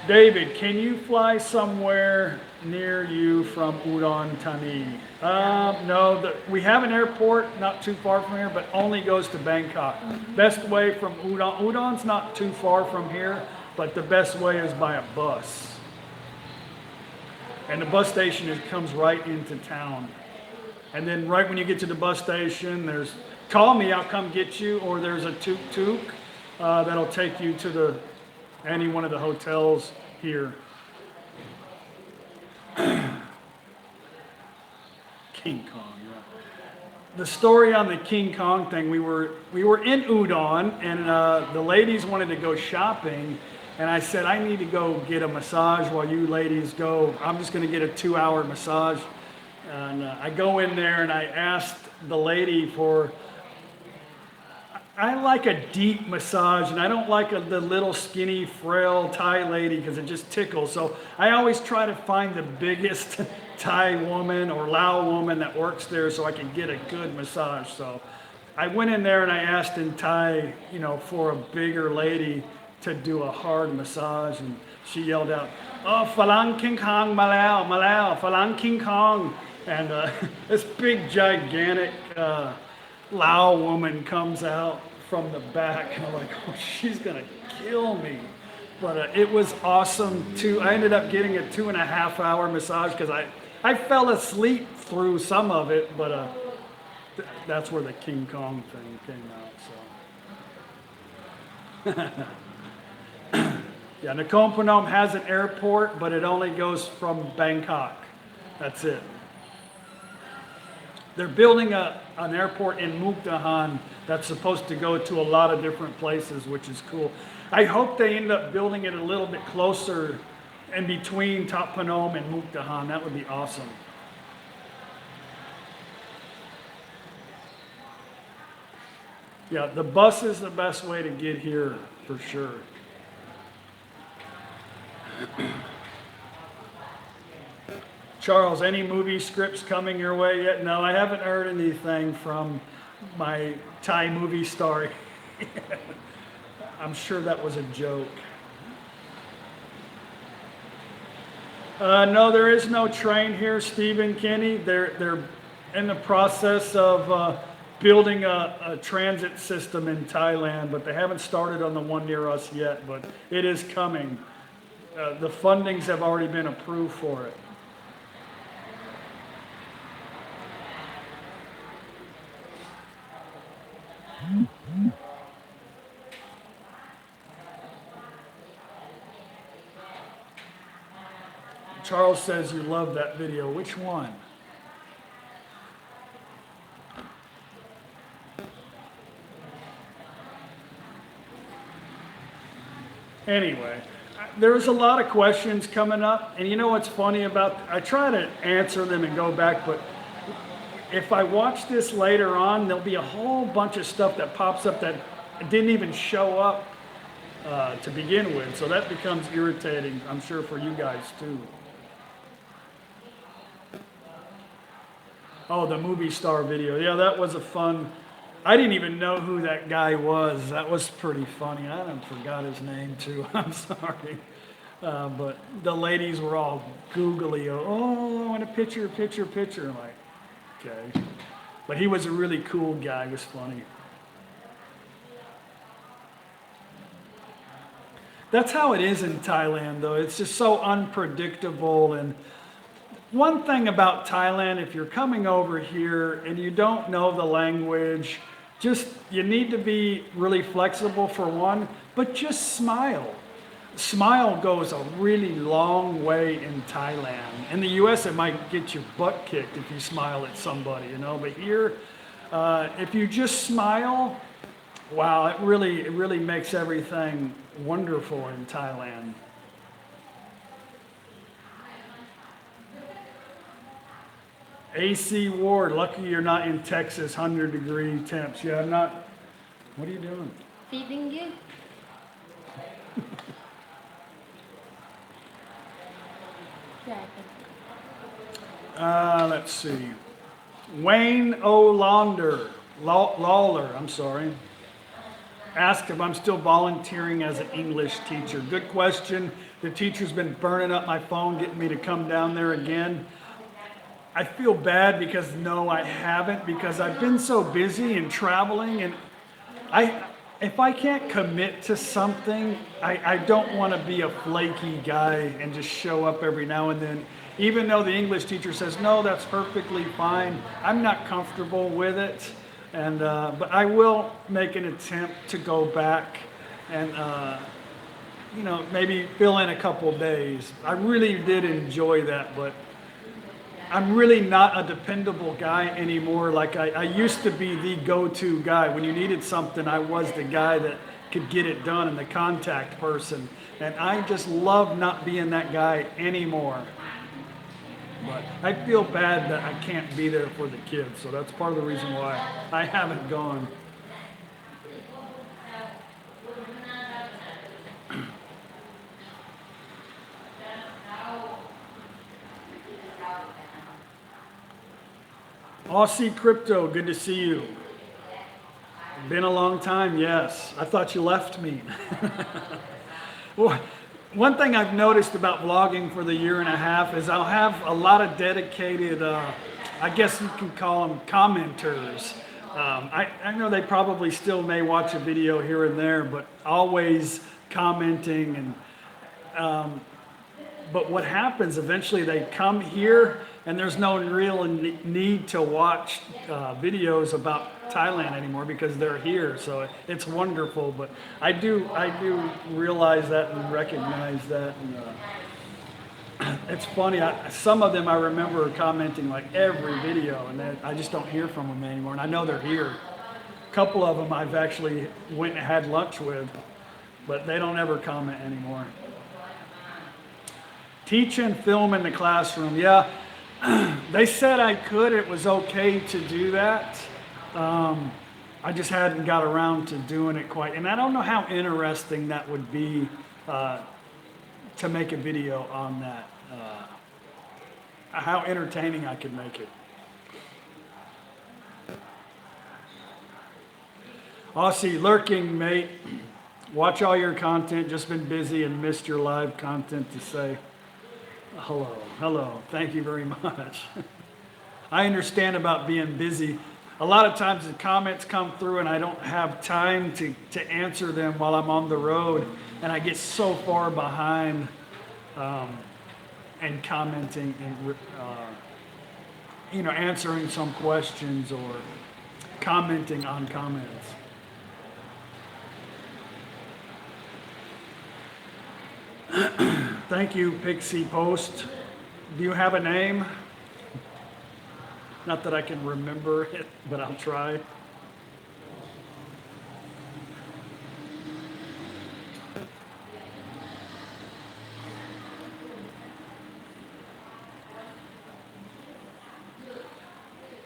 David, can you fly somewhere near you from Udon Thani? No, we have an airport not too far from here, but only goes to Bangkok. Best way from Udon. Udon's not too far from here, but the best way is by a bus. And the bus station comes right into town. And then right when you get to the bus station, call me, I'll come get you, or there's a tuk-tuk that'll take you to any one of the hotels here. King Kong, yeah. The story on the King Kong thing, we were in Udon, and the ladies wanted to go shopping, and I said, I need to go get a massage while you ladies go. I'm just going to get a 2-hour massage. And I go in there, and I asked the lady for, I like a deep massage, and I don't like the little skinny, frail Thai lady because it just tickles. So I always try to find the biggest Thai woman or Lao woman that works there so I can get a good massage. So I went in there and I asked in Thai, for a bigger lady to do a hard massage, and she yelled out, "Oh, Falang King Kong, Malao, Malao, Falang King Kong." And this big, gigantic Lao woman comes out from the back, and I'm like, oh, she's gonna kill me. But it was awesome too. I ended up getting a 2.5-hour massage because I fell asleep through some of it, but that's where the King Kong thing came out. So yeah, Nakhon Phanom has an airport, but it only goes from Bangkok. That's it. They're building an airport in Mukdahan that's supposed to go to a lot of different places, which is cool. I hope they end up building it a little bit closer in between Thap Phnom and Mukdahan. That would be awesome. Yeah, the bus is the best way to get here for sure. Charles, any movie scripts coming your way yet? No, I haven't heard anything from my Thai movie star. I'm sure that was a joke. No, there is no train here, Stephen Kenny. They're in the process of building a transit system in Thailand, but they haven't started on the one near us yet, but it is coming. The fundings have already been approved for it. Charles says you love that video. Which one? Anyway, there's a lot of questions coming up, and you know what's funny about, I try to answer them and go back, but if I watch this later on, there'll be a whole bunch of stuff that pops up that didn't even show up to begin with, so that becomes irritating, I'm sure, for you guys too. Oh, the movie star video. Yeah, that was a fun. I didn't even know who that guy was. That was pretty funny. I forgot his name too. I'm sorry. But the ladies were all googly. Oh, I want a picture. I'm like, okay. But he was a really cool guy. It was funny. That's how it is in Thailand, though. It's just so unpredictable. And one thing about Thailand, if you're coming over here and you don't know the language, you need to be really flexible for one, but just smile. Smile goes a really long way in Thailand. In the US, it might get your butt kicked if you smile at somebody, but here, if you just smile, wow, it really makes everything wonderful in Thailand. AC Ward, lucky you're not in Texas, 100-degree temps. Yeah, I'm not. What are you doing? Feeding you. Let's see. Wayne O'Launder, Lawler, I'm sorry. Asked if I'm still volunteering as an English teacher. Good question. The teacher's been burning up my phone, getting me to come down there again. I feel bad because no, I haven't, because I've been so busy and traveling, and if I can't commit to something, I don't want to be a flaky guy and just show up every now and then. Even though the English teacher says, no, that's perfectly fine, I'm not comfortable with it. And but I will make an attempt to go back and maybe fill in a couple days. I really did enjoy that, but I'm really not a dependable guy anymore. Like I used to be the go-to guy. When you needed something, I was the guy that could get it done and the contact person. And I just love not being that guy anymore. But I feel bad that I can't be there for the kids. So that's part of the reason why I haven't gone. Aussie Crypto, good to see you. Been a long time, yes. I thought you left me. Well, one thing I've noticed about vlogging for the year and a half is I'll have a lot of dedicated, I guess you can call them commenters. I know they probably still may watch a video here and there, but always commenting. And but what happens, eventually they come here and there's no real need to watch videos about Thailand anymore because they're here. So it's wonderful. But I do realize that and recognize that. And, it's funny. Some of them I remember commenting like every video, and I just don't hear from them anymore. And I know they're here. A couple of them I've actually went and had lunch with, but they don't ever comment anymore. Teach and film in the classroom. Yeah, they said I could. It was okay to do that. I just hadn't got around to doing it quite. And I don't know how interesting that would be to make a video on that. How entertaining I could make it. Aussie lurking, mate. Watch all your content. Just been busy and missed your live content to say hello. Hello. Thank you very much. I understand about being busy. A lot of times the comments come through and I don't have time to answer them while I'm on the road, and I get so far behind and commenting and answering some questions or commenting on comments. Thank you, Pixie Post. Do you have a name? Not that I can remember it, but I'll try.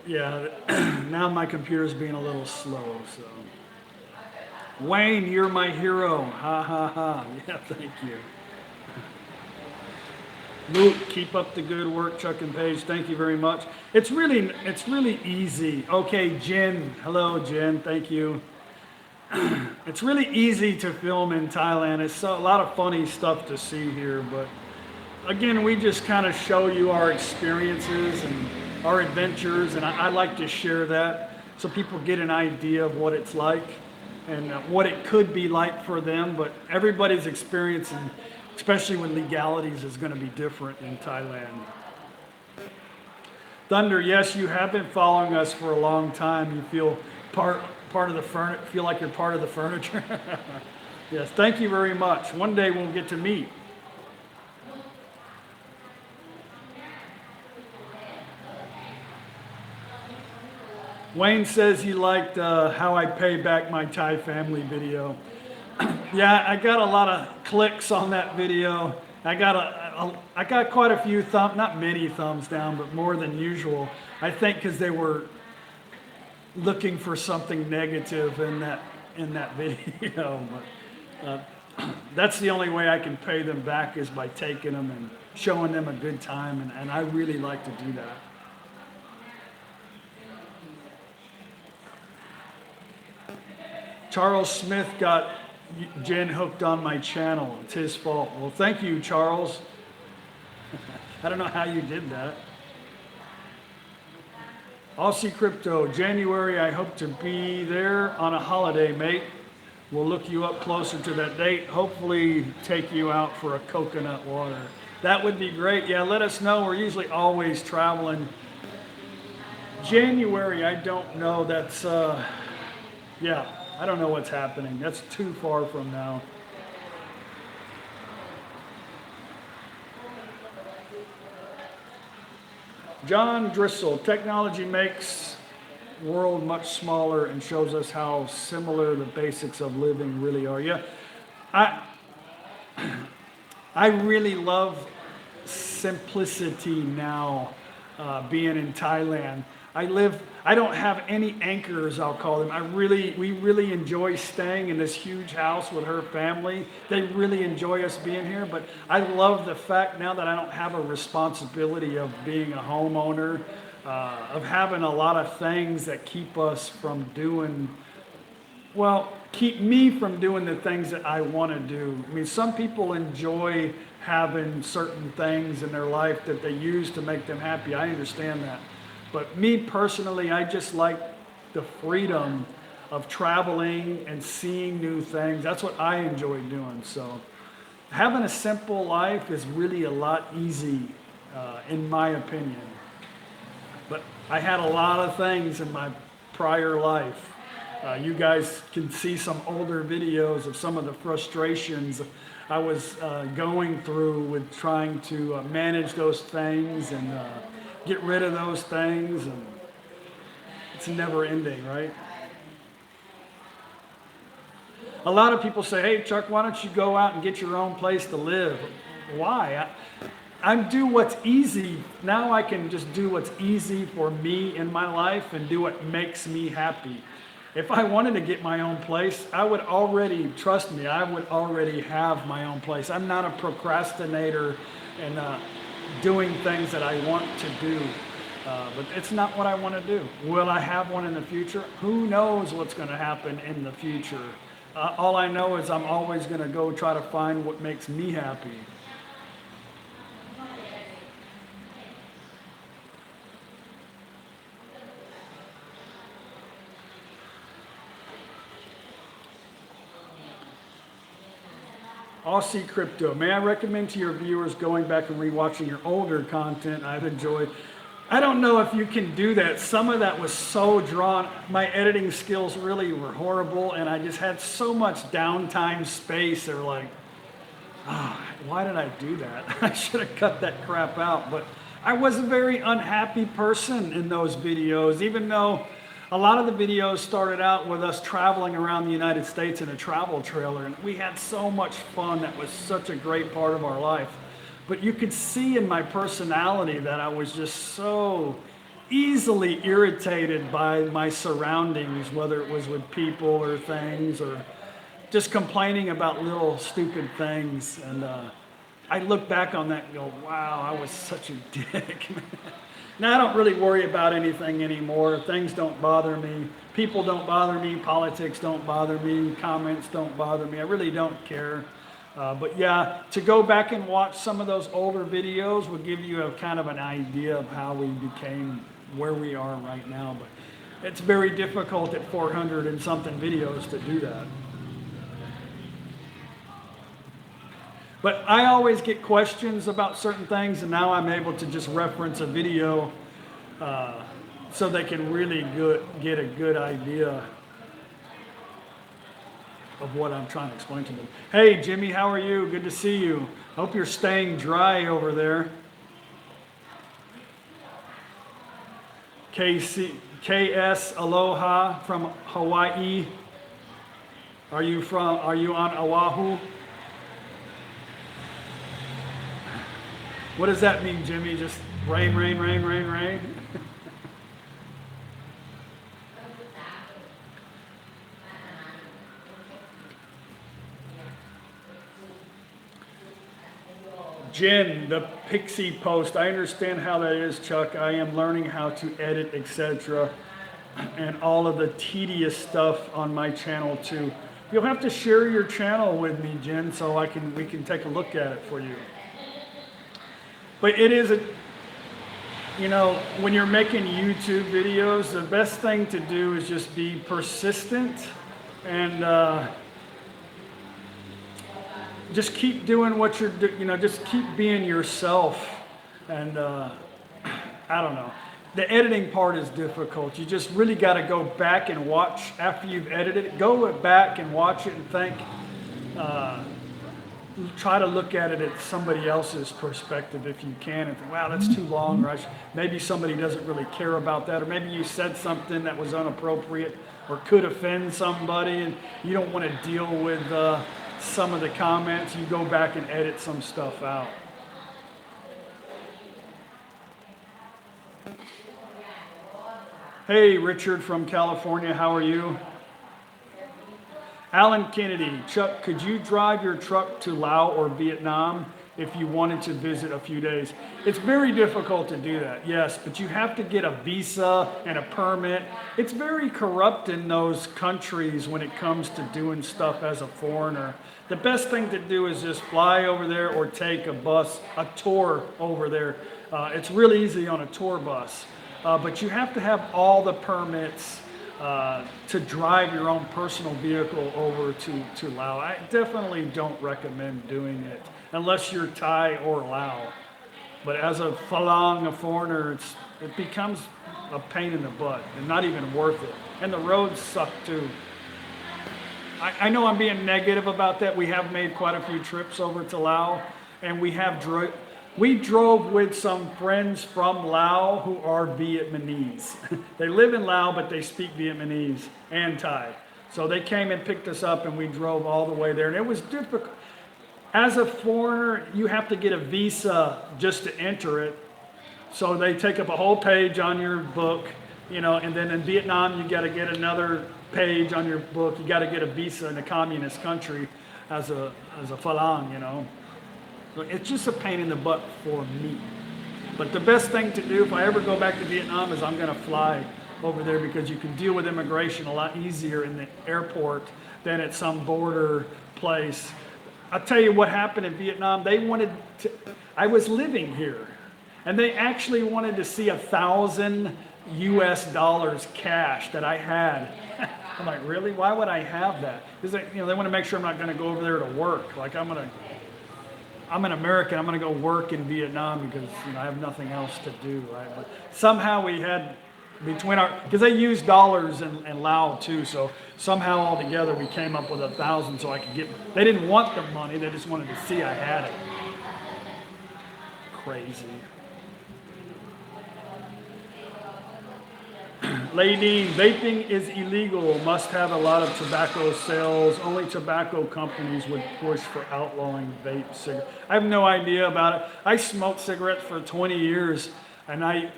Yeah, now my computer's being a little slow, so. Wayne, you're my hero. Ha ha ha. Yeah, thank you. Luke, keep up the good work, Chuck and Paige. Thank you very much. It's really easy. Okay, Jen. Hello, Jen. Thank you. It's really easy to film in Thailand. It's a lot of funny stuff to see here, but again, we just kind of show you our experiences and our adventures, and I like to share that so people get an idea of what it's like and what it could be like for them. But everybody's experience, and especially with legalities, is going to be different in Thailand. Thunder, yes, you have been following us for a long time. You feel part of the feel like you're part of the furniture. Yes, thank you very much. One day we'll get to meet. Wayne says he liked how I pay back my Thai family video. Yeah, I got a lot of clicks on that video. I got quite a few not many thumbs down, but more than usual. I think because they were looking for something negative in that video. But that's the only way I can pay them back, is by taking them and showing them a good time, and I really like to do that. Charles Smith got Jen hooked on my channel. It's his fault. Well, thank you, Charles. I don't know how you did that. Aussie Crypto, January, I hope to be there on a holiday, mate. We'll look you up closer to that date. Hopefully take you out for a coconut water. That would be great. Yeah, let us know. We're usually always traveling. January, I don't know. That's, yeah. I don't know what's happening. That's too far from now. John Driscoll, technology makes the world much smaller and shows us how similar the basics of living really are. Yeah, I really love simplicity now, being in Thailand. I don't have any anchors, I'll call them. We really enjoy staying in this huge house with her family. They really enjoy us being here, but I love the fact now that I don't have a responsibility of being a homeowner, of having a lot of things that keep us from keep me from doing the things that I want to do. I mean, some people enjoy having certain things in their life that they use to make them happy. I understand that. But me personally, I just like the freedom of traveling and seeing new things. That's what I enjoy doing. So having a simple life is really a lot easy, in my opinion. But I had a lot of things in my prior life. You guys can see some older videos of some of the frustrations I was going through with trying to manage those things and get rid of those things, and it's never ending, right? A lot of people say, hey, Chuck, why don't you go out and get your own place to live? Why? I do what's easy. Now I can just do what's easy for me in my life and do what makes me happy. If I wanted to get my own place, I would already, trust me, I would already have my own place. I'm not a procrastinator and doing things that I want to do. But it's not what I want to do. Will I have one in the future? Who knows what's going to happen in the future? All I know is I'm always going to go try to find what makes me happy. Aussie Crypto. May I recommend to your viewers going back and rewatching your older content? I've enjoyed. I don't know if you can do that. Some of that was so drawn. My editing skills really were horrible, and I just had so much downtime space. They were like, why did I do that? I should have cut that crap out. But I was a very unhappy person in those videos, even though a lot of the videos started out with us traveling around the United States in a travel trailer, and we had so much fun. That was such a great part of our life. But you could see in my personality that I was just so easily irritated by my surroundings, whether it was with people or things, or just complaining about little stupid things. And I look back on that and go, wow, I was such a dick. Now I don't really worry about anything anymore. Things don't bother me. People don't bother me. Politics don't bother me. Comments don't bother me. I really don't care. But yeah, to go back and watch some of those older videos will give you a kind of an idea of how we became where we are right now. But it's very difficult at 400 and something videos to do that. But I always get questions about certain things, and now I'm able to just reference a video so they can really get a good idea of what I'm trying to explain to them. Hey, Jimmy, how are you? Good to see you. Hope you're staying dry over there. KS Aloha from Hawaii. Are you on Oahu? What does that mean, Jimmy? Just rain, rain, rain, rain, rain? Jen, the Pixie post. I understand how that is, Chuck. I am learning how to edit, etc. And all of the tedious stuff on my channel too. You'll have to share your channel with me, Jen, so we can take a look at it for you. But it is when you're making YouTube videos, the best thing to do is just be persistent and just keep doing what you're doing, just keep being yourself. And I don't know. The editing part is difficult. You just really got to go back and watch after you've edited it. Go back and watch it and think. Try to look at it at somebody else's perspective if you can. And think, wow, that's too long. Or maybe somebody doesn't really care about that. Or maybe you said something that was inappropriate or could offend somebody, and you don't want to deal with some of the comments. You go back and edit some stuff out. Hey, Richard from California, how are you? Alan Kennedy, Chuck, could you drive your truck to Laos or Vietnam if you wanted to visit a few days? It's very difficult to do that, yes, but you have to get a visa and a permit. It's very corrupt in those countries when it comes to doing stuff as a foreigner. The best thing to do is just fly over there or take a tour over there. It's really easy on a tour bus, but you have to have all the permits to drive your own personal vehicle over to Laos. I definitely don't recommend doing it unless you're Thai or Lao. But as a Falang, a foreigner, it becomes a pain in the butt and not even worth it. And the roads suck too. I know I'm being negative about that. We have made quite a few trips over to Laos, and we drove with some friends from Laos who are Vietnamese. They live in Laos, but they speak Vietnamese and Thai. So they came and picked us up, and we drove all the way there. And it was difficult. As a foreigner, you have to get a visa just to enter it. So they take up a whole page on your book. you know, and then in Vietnam, you got to get another page on your book. You got to get a visa in a communist country as a Falang, you know. So it's just a pain in the butt for me. But the best thing to do if I ever go back to Vietnam is I'm going to fly over there because you can deal with immigration a lot easier in the airport than at some border place. I'll tell you what happened in Vietnam. They wanted to, I was living here, and they actually wanted to see 1,000 US dollars cash that I had. I'm like, really? Why would I have that? Because they want to make sure I'm not going to go over there to work. Like I'm an American. I'm going to go work in Vietnam because I have nothing else to do, right? But somehow we had because they use dollars and Lao too. So somehow all together we came up with 1,000 so I could get. They didn't want the money. They just wanted to see I had it. Crazy. Lady, vaping is illegal. Must have a lot of tobacco sales. Only tobacco companies would push for outlawing vape cigarettes. I have no idea about it. I smoked cigarettes for 20 years, and they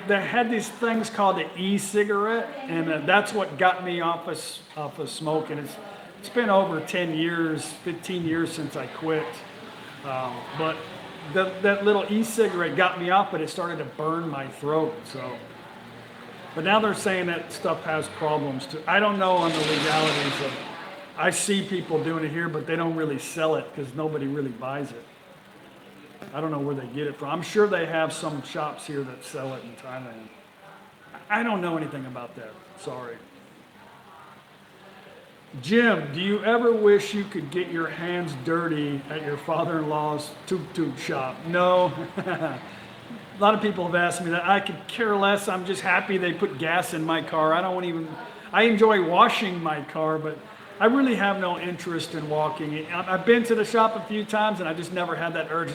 had these things called the e-cigarette, and that's what got me off of smoking. It's been over 10 years, 15 years since I quit. But that little e-cigarette got me off, but it started to burn my throat. But now they're saying that stuff has problems too. I don't know on the legalities of. I see people doing it here, but they don't really sell it because nobody really buys it. I don't know where they get it from. I'm sure they have some shops here that sell it in Thailand. I don't know anything about that. Sorry. Jim, do you ever wish you could get your hands dirty at your father-in-law's tuk-tuk shop? No. A lot of people have asked me that. I could care less. I'm just happy they put gas in my car. I enjoy washing my car, but I really have no interest in walking. I've been to the shop a few times and I just never had that urge.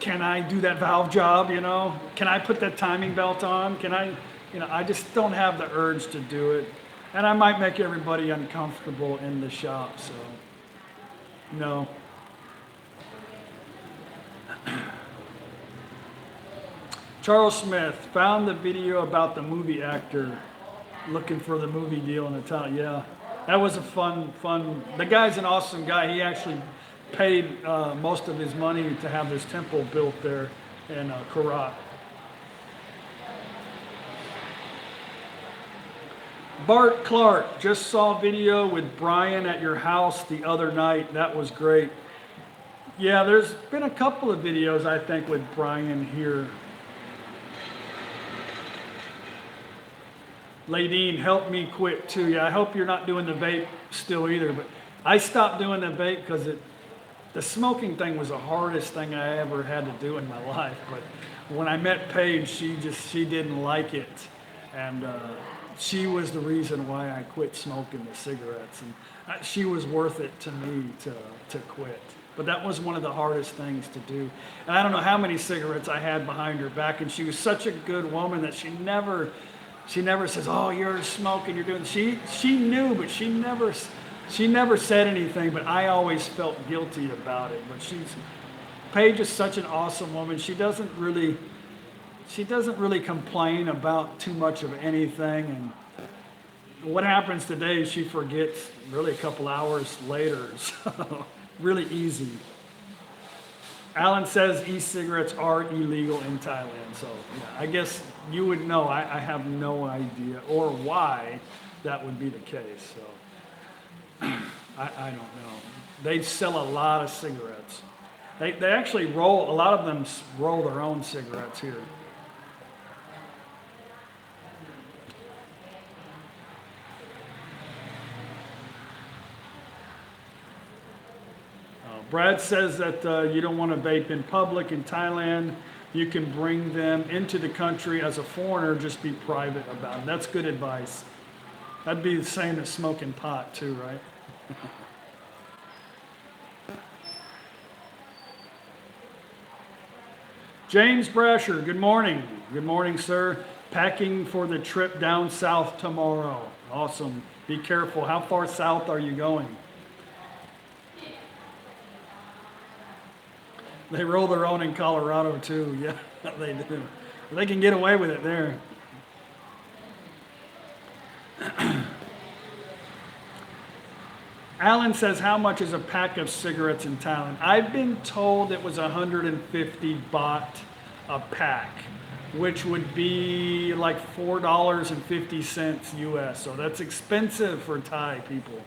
Can I do that valve job, Can I put that timing belt on? I just don't have the urge to do it. And I might make everybody uncomfortable in the shop, so no. Charles Smith found the video about the movie actor looking for the movie deal in Italian. Yeah, that was a fun. The guy's an awesome guy. He actually paid most of his money to have this temple built there in Korat. Bart Clark, just saw a video with Brian at your house the other night. That was great. Yeah, there's been a couple of videos, I think, with Brian here. Ladine, help me quit too. Yeah, I hope you're not doing the vape still either, but I stopped doing the vape because the smoking thing was the hardest thing I ever had to do in my life. But when I met Paige, she didn't like it, and she was the reason why I quit smoking the cigarettes, and she was worth it to me to quit. But that was one of the hardest things to do. And I don't know how many cigarettes I had behind her back, and she was such a good woman that she never says, "Oh, you're smoking, you're doing." She knew, but she never said anything. But I always felt guilty about it. But Paige is such an awesome woman. She doesn't really complain about too much of anything. And what happens today is she forgets really a couple hours later. So really easy. Alan says e-cigarettes are illegal in Thailand, so yeah, I guess you would know. I have no idea or why that would be the case. So I don't know. They sell a lot of cigarettes. They actually a lot of them roll their own cigarettes here. Brad says that you don't want to vape in public in Thailand. You can bring them into the country as a foreigner, just be private about it. That's good advice. That'd be the same as smoking pot too, right? James Brasher, good morning. Good morning, sir. Packing for the trip down south tomorrow. Awesome. Be careful. How far south are you going? They roll their own in Colorado too. Yeah, they do. They can get away with it there. Alan says, how much is a pack of cigarettes in Thailand? I've been told it was 150 baht a pack, which would be like $4.50 US. So that's expensive for Thai people.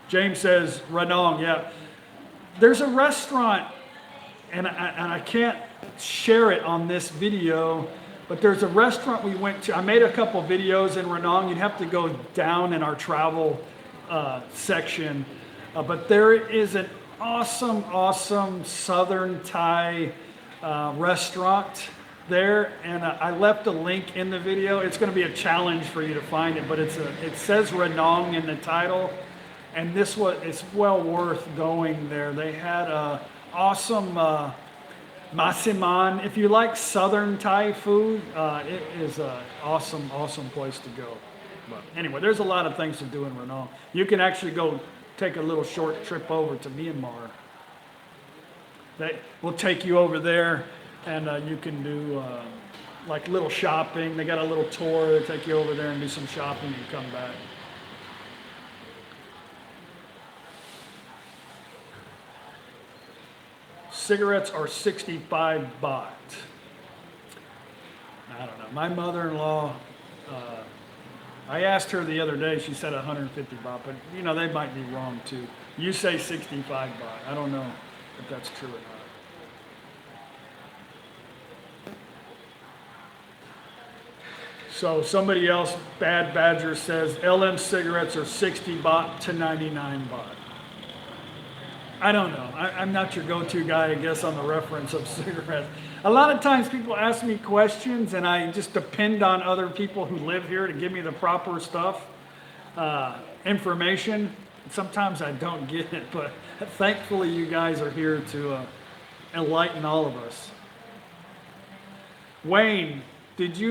James says, Ranong, yeah. There's a restaurant, and I can't share it on this video, but there's a restaurant we went to. I made a couple videos in Ranong. You'd have to go down in our travel section. But there is an awesome Southern Thai restaurant there. And I left a link in the video. It's going to be a challenge for you to find it, but it says Ranong in the title. And it's well worth going there. They had awesome Masiman. If you like Southern Thai food, it is an awesome place to go. But anyway, there's a lot of things to do in Ranong. You can actually go take a little short trip over to Myanmar. They will take you over there, and you can do like little shopping. They got a little tour. They take you over there and do some shopping and come back. Cigarettes are 65 baht. I don't know. My mother-in-law, I asked her the other day, she said 150 baht, but you know, they might be wrong too. You say 65 baht. I don't know if that's true or not. So somebody else, Bad Badger, says LM cigarettes are 60 baht to 99 baht. I don't know. I'm not your go-to guy, I guess, on the reference of cigarettes. A lot of times people ask me questions and I just depend on other people who live here to give me the proper stuff, information. Sometimes I don't get it, but thankfully you guys are here to enlighten all of us. Wayne, did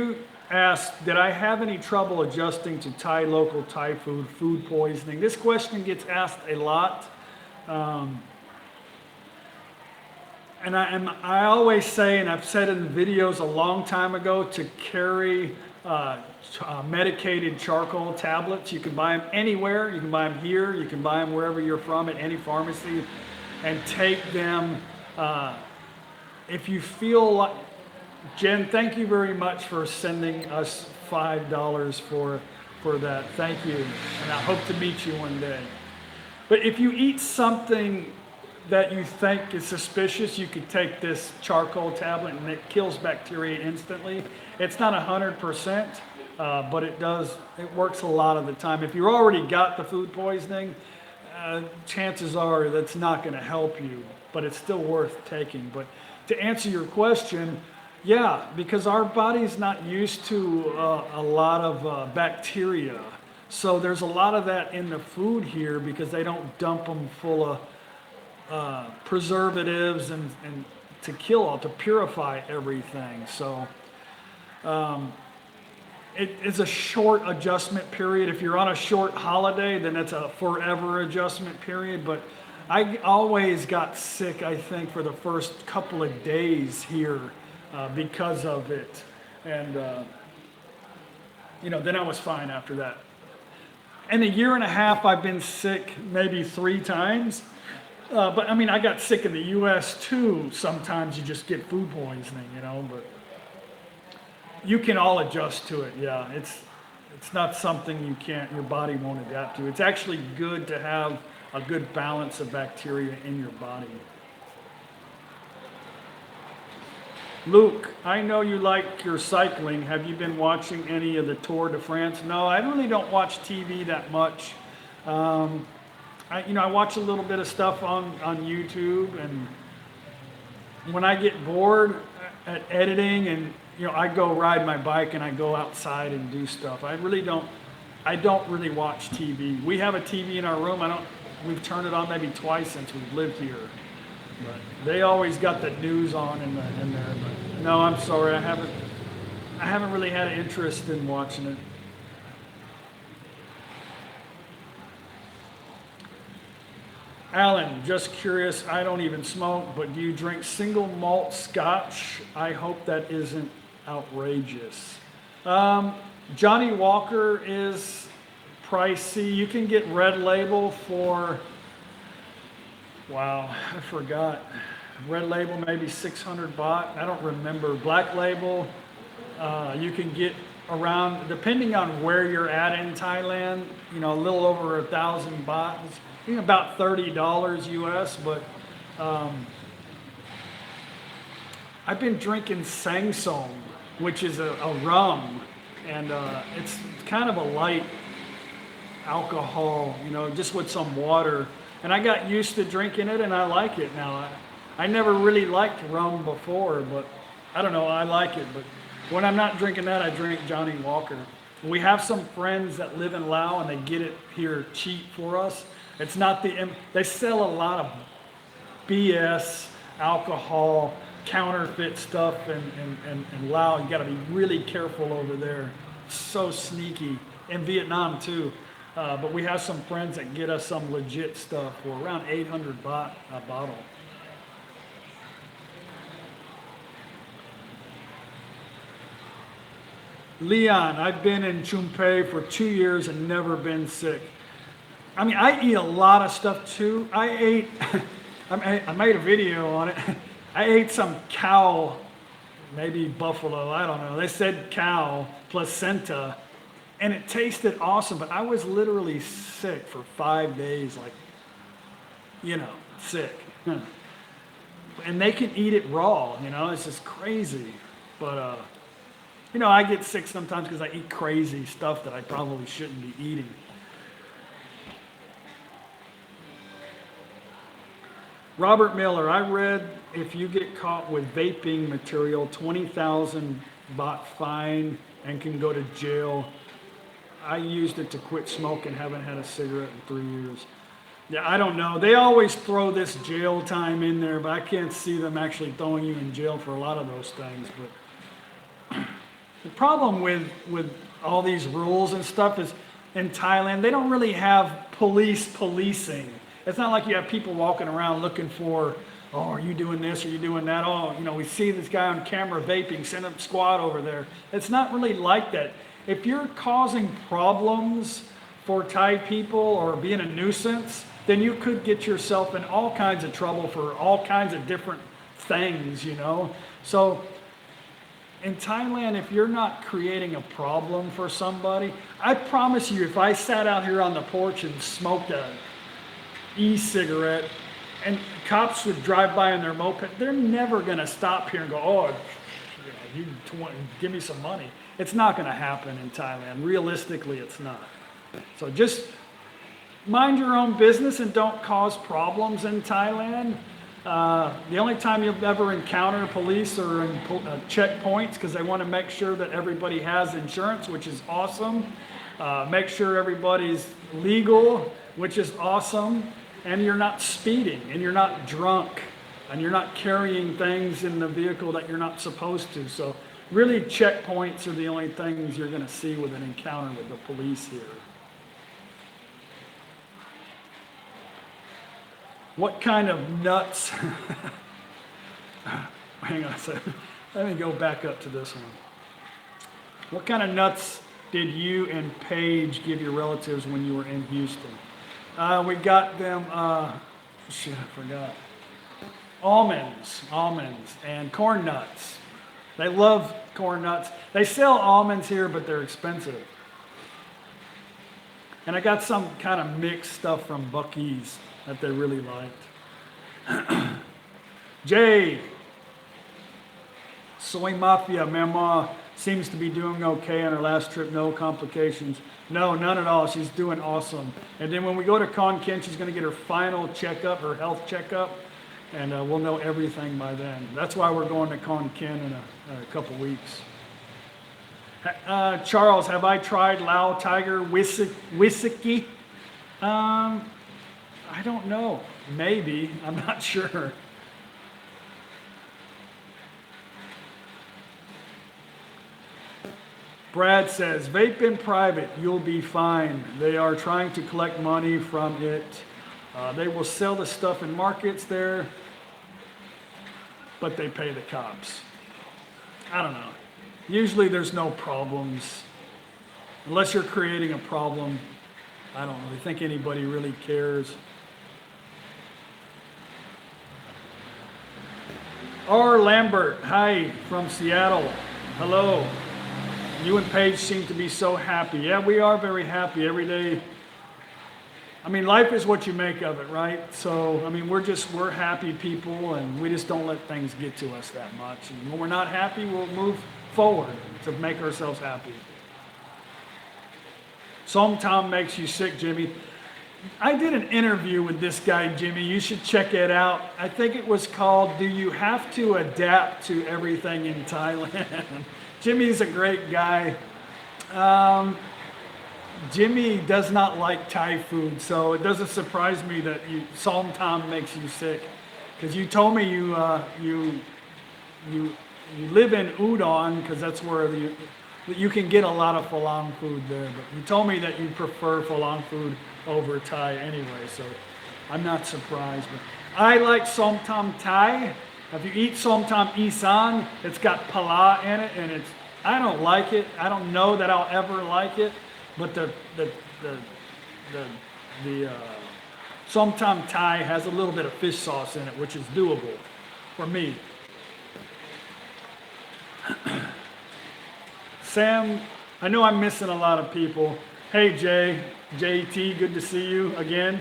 I have any trouble adjusting to local Thai food poisoning? This question gets asked a lot. And I always say, and I've said in videos a long time ago, to carry medicated charcoal tablets. You can buy them anywhere. You can buy them here. You can buy them wherever you're from at any pharmacy, and take them. If you feel like, Jen, thank you very much for sending us $5 for that. Thank you, and I hope to meet you one day. But if you eat something that you think is suspicious, you could take this charcoal tablet and it kills bacteria instantly. It's not 100%, but it works a lot of the time. If you already got the food poisoning, chances are that's not going to help you, but it's still worth taking. But to answer your question, yeah, because our body's not used to a lot of bacteria. So there's a lot of that in the food here because they don't dump them full of preservatives and to purify everything. So it's a short adjustment period. If you're on a short holiday, then it's a forever adjustment period. But I always got sick, I think, for the first couple of days here because of it. And, then I was fine after that. In a year and a half, I've been sick maybe 3 times. But I mean, I got sick in the U.S. too. Sometimes you just get food poisoning, but you can all adjust to it. Yeah, it's not something your body won't adapt to. It's actually good to have a good balance of bacteria in your body. Luke, I know you like your cycling. Have you been watching any of the Tour de France? No, I really don't watch TV that much. I watch a little bit of stuff on YouTube, and when I get bored at editing, and I go ride my bike and I go outside and do stuff. I don't really watch TV. We have a TV in our room. We've turned it on maybe twice since we've lived here. But they always got the news on in there. But no, I'm sorry, I haven't really had an interest in watching it. Alan, just curious, I don't even smoke, but do you drink single malt scotch? I hope that isn't outrageous. Um, Johnny Walker is pricey. You can get Red Label for, wow, I forgot. Red Label maybe 600 baht. I don't remember. Black Label, you can get around, depending on where you're at in Thailand, you know, a little over 1,000 baht. It's, you know, about $30 US, but I've been drinking Sangsong, which is a rum, and it's kind of a light alcohol, you know, just with some water. And I got used to drinking it, and I like it now. I never really liked rum before, but I don't know, I like it. But when I'm not drinking that, I drink Johnny Walker. We have some friends that live in Laos, and they get it here cheap for us. It's not they sell a lot of BS, alcohol, counterfeit stuff in Laos. You got to be really careful over there. So sneaky. In Vietnam too. But we have some friends that get us some legit stuff for around 800 baht a bottle. Leon, I've been in Chumpe for 2 years and never been sick. I mean, I eat a lot of stuff too. I ate, I made a video on it. I ate some cow, maybe buffalo, I don't know. They said cow, placenta, and it tasted awesome, but I was literally sick for 5 days, like, you know, sick. And they can eat it raw, you know, it's just crazy. But, you know, I get sick sometimes because I eat crazy stuff that I probably shouldn't be eating. Robert Miller, I read if you get caught with vaping material, 20,000 baht fine and can go to jail. I used it to quit smoking, haven't had a cigarette in 3 years. Yeah, I don't know. They always throw this jail time in there, but I can't see them actually throwing you in jail for a lot of those things. But the problem with all these rules and stuff is in Thailand, they don't really have policing. It's not like you have people walking around looking for, oh, are you doing this? Are you doing that? Oh, you know, we see this guy on camera vaping, send a squad over there. It's not really like that. If you're causing problems for Thai people or being a nuisance, then you could get yourself in all kinds of trouble for all kinds of different things, you know? So in Thailand, if you're not creating a problem for somebody, I promise you, if I sat out here on the porch and smoked a e-cigarette and cops would drive by in their moped, they're never going to stop here and go, oh, you give me some money. It's not going to happen in Thailand. Realistically, it's not. So just mind your own business and don't cause problems in Thailand. The only time you'll ever encounter police are in checkpoints because they want to make sure that everybody has insurance, which is awesome. Make sure everybody's legal, which is awesome. And you're not speeding, and you're not drunk, and you're not carrying things in the vehicle that you're not supposed to. So really, checkpoints are the only things you're going to see with an encounter with the police here. What kind of nuts? Hang on a second. Let me go back up to this one. What kind of nuts did you and Paige give your relatives when you were in Houston? We got them, shit, I forgot. Almonds, and corn nuts. They love corn nuts. They sell almonds here, but they're expensive. And I got some kind of mixed stuff from Buc-ee's that they really liked. Jay, Soy Mafia, Mama seems to be doing okay on her last trip, no complications. No, none at all. She's doing awesome. And then when we go to Khon Kaen, she's going to get her final checkup, her health checkup, and we'll know everything by then. That's why we're going to Khon Kaen in a couple weeks. Charles, have I tried Lao Tiger Whisky? I don't know. Maybe. I'm not sure. Brad says, vape in private, you'll be fine. They are trying to collect money from it. They will sell the stuff in markets there, but they pay the cops. I don't know. Usually there's no problems. Unless you're creating a problem, I don't really think anybody really cares. R. Lambert, hi from Seattle. Hello. You and Paige seem to be so happy. Yeah, we are very happy every day. I mean, life is what you make of it, right? So, I mean, we're happy people, and we just don't let things get to us that much. And when we're not happy, we'll move forward to make ourselves happy. Psalm Tom makes you sick, Jimmy. I did an interview with this guy, Jimmy. You should check it out. I think it was called, Do You Have to Adapt to Everything in Thailand? Jimmy's a great guy. Jimmy does not like Thai food, so it doesn't surprise me that Psalm Tom makes you sick. Because you told me you live in Udon, because that's where you can get a lot of Falang food there. But you told me that you prefer Falang food over Thai anyway, so I'm not surprised. But I like Som Tam Thai. If you eat Som Tam Isan, it's got pala in it, and I don't like it. I don't know that I'll ever like it, but the Som Tam Thai has a little bit of fish sauce in it, which is doable for me. Sam, I know I'm missing a lot of people. Hey JT, good to see you again.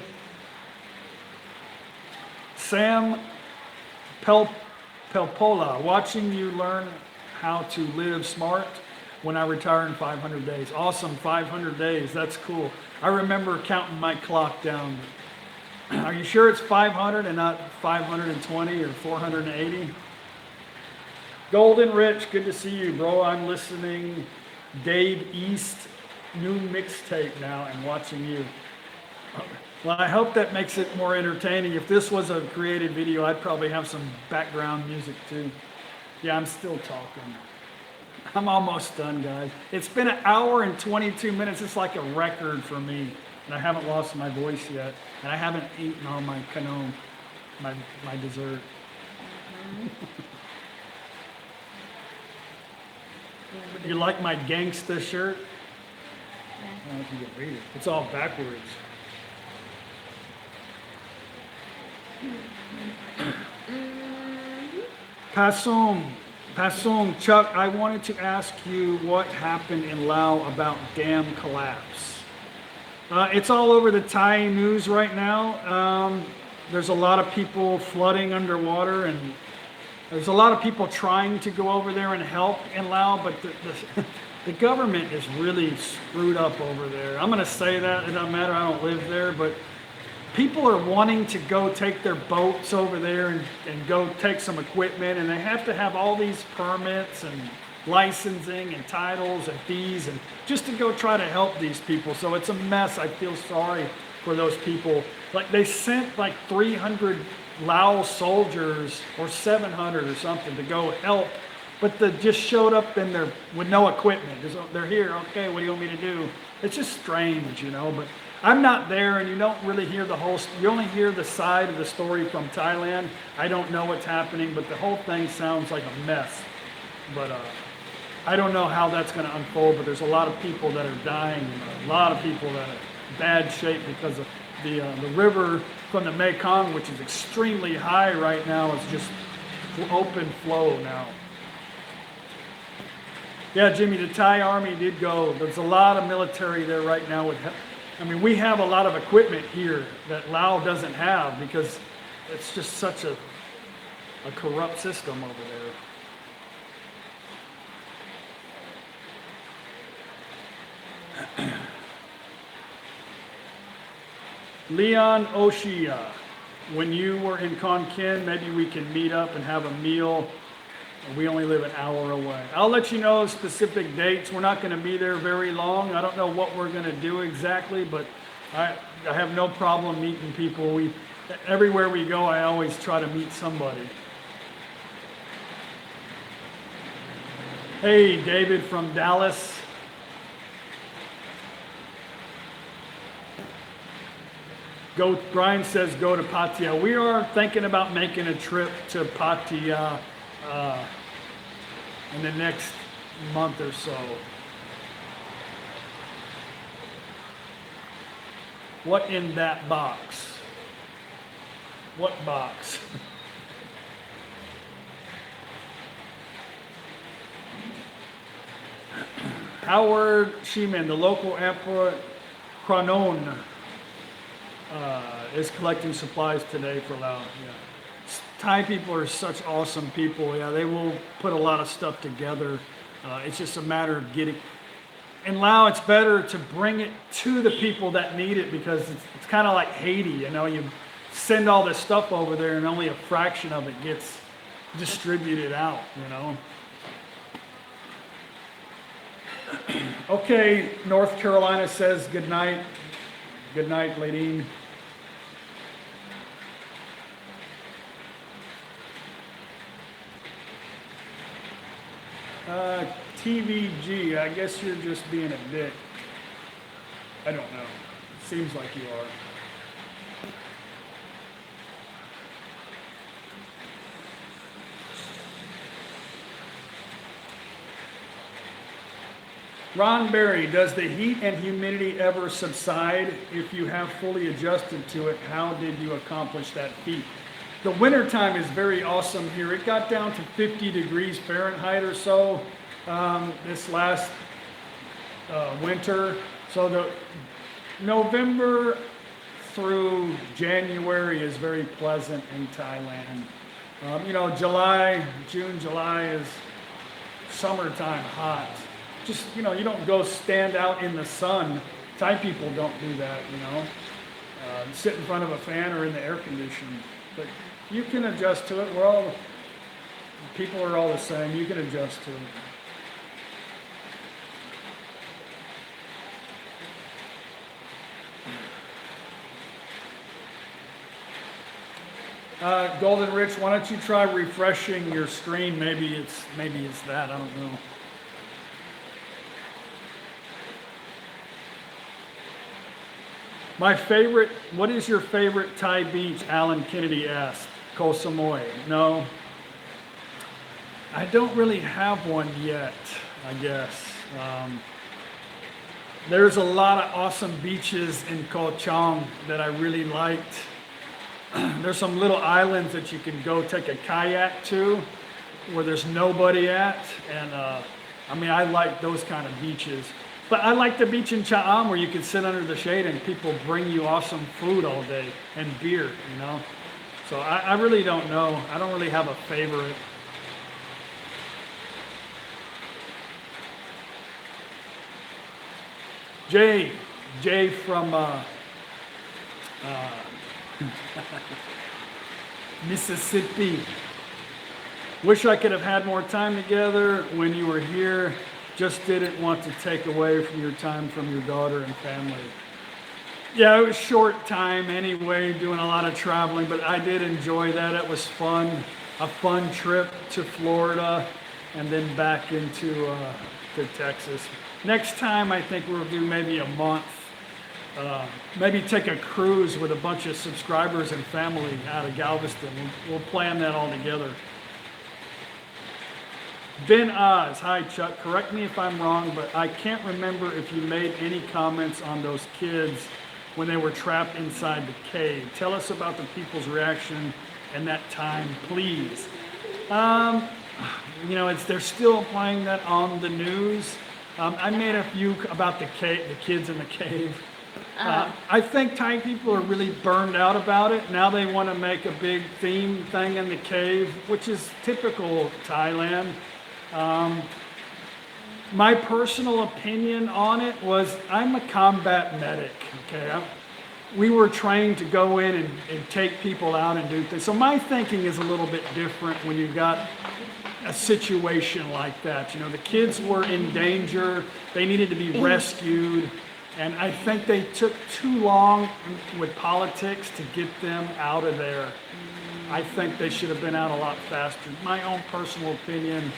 Sam Pelpola, watching you learn how to live smart when I retire in 500 days. Awesome, 500 days, that's cool. I remember counting my clock down. Are you sure it's 500 and not 520 or 480? Golden Rich, good to see you, bro. I'm listening. Dave East, new mixtape now and watching you. Well, I hope that makes it more entertaining. If this was a created video, I'd probably have some background music too. Yeah, I'm still talking. I'm almost done, guys. It's been an hour and 22 minutes. It's like a record for me. And I haven't lost my voice yet. And I haven't eaten all my canon, my dessert. You like my gangsta shirt? I don't know if you can read it. It's all backwards. Pasum, Chuck, I wanted to ask you what happened in Laos about dam collapse. It's all over the Thai news right now. There's a lot of people flooding underwater, and there's a lot of people trying to go over there and help in Laos, but the government is really screwed up over there. I'm going to say that. It doesn't matter. I don't live there, but people are wanting to go take their boats over there and go take some equipment, and they have to have all these permits and licensing and titles and fees, and just to go try to help these people. So it's a mess. I feel sorry for those people. Like, they sent like 300 Laos soldiers or 700 or something to go help, but they just showed up in there with no equipment. They're here, okay, what do you want me to do? It's just strange, you know, but I'm not there, and you don't really hear you only hear the side of the story from Thailand. I don't know what's happening, but the whole thing sounds like a mess. But I don't know how that's going to unfold, but there's a lot of people that are dying, a lot of people that are in bad shape because of the river from the Mekong, which is extremely high right now, is just open flow now. Yeah, Jimmy, the Thai army did go. There's a lot of military there right now. We have a lot of equipment here that Laos doesn't have because it's just such a corrupt system over there. Leon Oshia, when you were in Tonkin, maybe we can meet up and have a meal. We only live an hour away. I'll let you know specific dates. We're not going to be there very long. I don't know what we're going to do exactly, but I have no problem meeting people. Everywhere we go, I always try to meet somebody. Hey, David from Dallas. Brian says go to Pattaya. We are thinking about making a trip to Pattaya in the next month or so. What in that box? What box? Howard Sheeman, the local airport, Cronon, is collecting supplies today for Lao. Yeah. Thai people are such awesome people. Yeah, they will put a lot of stuff together. It's just a matter of getting. In Lao, it's better to bring it to the people that need it because it's kind of like Haiti. You know, you send all this stuff over there and only a fraction of it gets distributed out, you know. Okay, North Carolina says good night. Good night, Ladine. TVG, I guess you're just being a dick. I don't know. Seems like you are. Ron Berry, does the heat and humidity ever subside? If you have fully adjusted to it, how did you accomplish that feat? The wintertime is very awesome here. It got down to 50 degrees Fahrenheit or so this last winter. So the November through January is very pleasant in Thailand. You know, June, July is summertime hot. Just, you know, you don't go stand out in the sun. Thai people don't do that, you know. Sit in front of a fan or in the air conditioning. But you can adjust to it. People are all the same. You can adjust to it. Golden Rich, why don't you try refreshing your screen? Maybe it's that. I don't know. What is your favorite Thai beach? Alan Kennedy asked. Koh Samui. No, I don't really have one yet, I guess. There's a lot of awesome beaches in Koh Chang that I really liked. There's some little islands that you can go take a kayak to where there's nobody at. And I mean, I like those kind of beaches. But I like the beach in Cha'am where you can sit under the shade and people bring you awesome food all day and beer, you know. So I really don't know. I don't really have a favorite. Jay from Mississippi. Wish I could have had more time together when you were here. Just didn't want to take away from your time from your daughter and family. Yeah, it was short time anyway, doing a lot of traveling, but I did enjoy that. It was fun, a fun trip to Florida and then back into to Texas. Next time, I think we'll do maybe a month. Maybe take a cruise with a bunch of subscribers and family out of Galveston. We'll plan that all together. Ben Oz, hi Chuck, correct me if I'm wrong, but I can't remember if you made any comments on those kids when they were trapped inside the cave. Tell us about the people's reaction in that time, please. You know, they're still playing that on the news. I made a few about the kids in the cave. I think Thai people are really burned out about it. Now they want to make a big theme thing in the cave, which is typical Thailand. My personal opinion on it was I'm a combat medic, okay? We were trained to go in and take people out and do things. So my thinking is a little bit different when you've got a situation like that. You know, the kids were in danger. They needed to be rescued. And I think they took too long with politics to get them out of there. I think they should have been out a lot faster. My own personal opinion.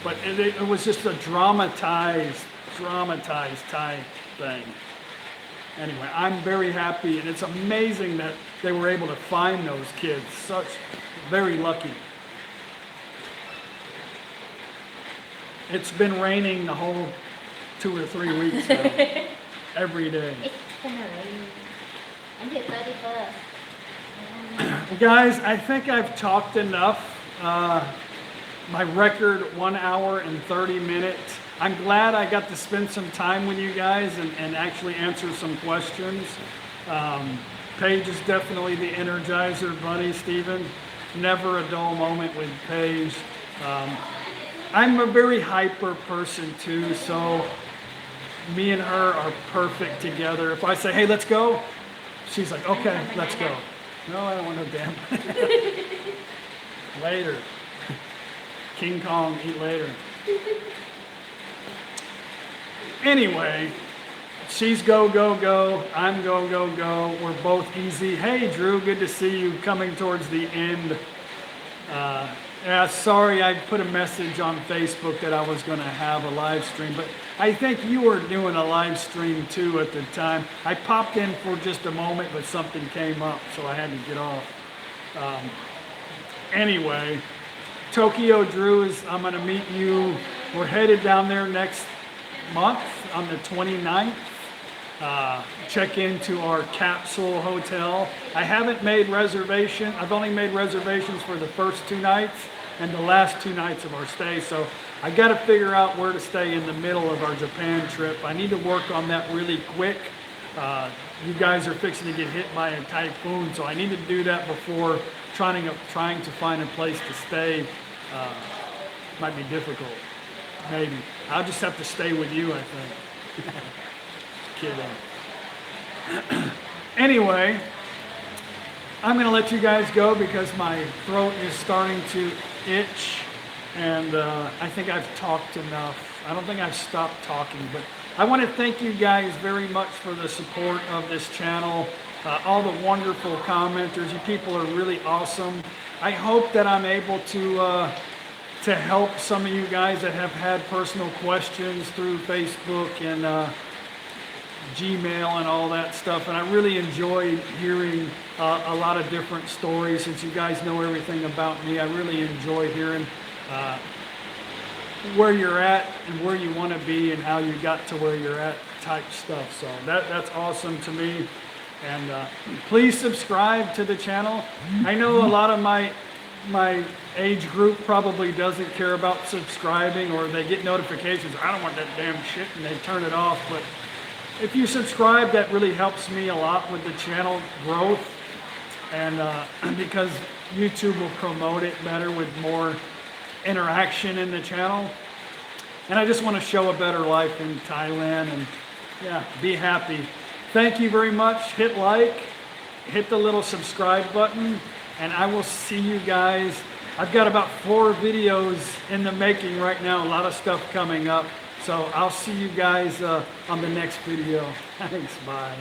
But it was just a dramatized Thai thing. anyway, I'm very happy, and it's amazing that they were able to find those kids. Such very lucky. It's been raining the whole 2 or 3 weeks now, every day. It's gonna rain until 31st. Guys, I think I've talked enough. My record 1 hour and 30 minutes. I'm glad I got to spend some time with you guys and actually answer some questions. Paige is definitely the energizer bunny, Stephen. Never a dull moment with Paige. I'm a very hyper person too, so me and her are perfect together. If I say, hey, let's go, she's like, okay, let's go. No, I don't want no damn. Later. King Kong, eat later. Anyway, she's go, go, go. I'm go, go, go. We're both easy. Hey, Drew, good to see you coming towards the end. Yeah, sorry, I put a message on Facebook that I was going to have a live stream, but I think you were doing a live stream too at the time. I popped in for just a moment, but something came up, so I had to get off. Anyway, Tokyo Drew I'm going to meet you. We're headed down there next month on the 29th. Check into our capsule hotel. I haven't made reservation. I've only made reservations for the first 2 nights and the last 2 nights of our stay. So I got to figure out where to stay in the middle of our Japan trip. I need to work on that really quick. You guys are fixing to get hit by a typhoon, so I need to do that before trying to find a place to stay. Might be difficult. Maybe. I'll just have to stay with you, I think. Kidding. Anyway, I'm going to let you guys go because my throat is starting to itch, and I think I've talked enough. I don't think I've stopped talking, but I want to thank you guys very much for the support of this channel, all the wonderful commenters. You people are really awesome. I hope that I'm able to help some of you guys that have had personal questions through Facebook and Gmail and all that stuff, and I really enjoy hearing a lot of different stories. Since you guys know everything about me, I really enjoy hearing where you're at and where you want to be and how you got to where you're at type stuff. So that's awesome to me. And please subscribe to the channel. I know a lot of my age group probably doesn't care about subscribing, or they get notifications, I don't want that damn shit, and they turn it off. But if you subscribe, that really helps me a lot with the channel growth, and because YouTube will promote it better with more interaction in the channel. And I just want to show a better life in Thailand, and yeah, be happy. Thank you very much. Hit like, hit the little subscribe button, and I will see you guys. I've got about 4 videos in the making right now, a lot of stuff coming up. So I'll see you guys on the next video. Thanks, bye.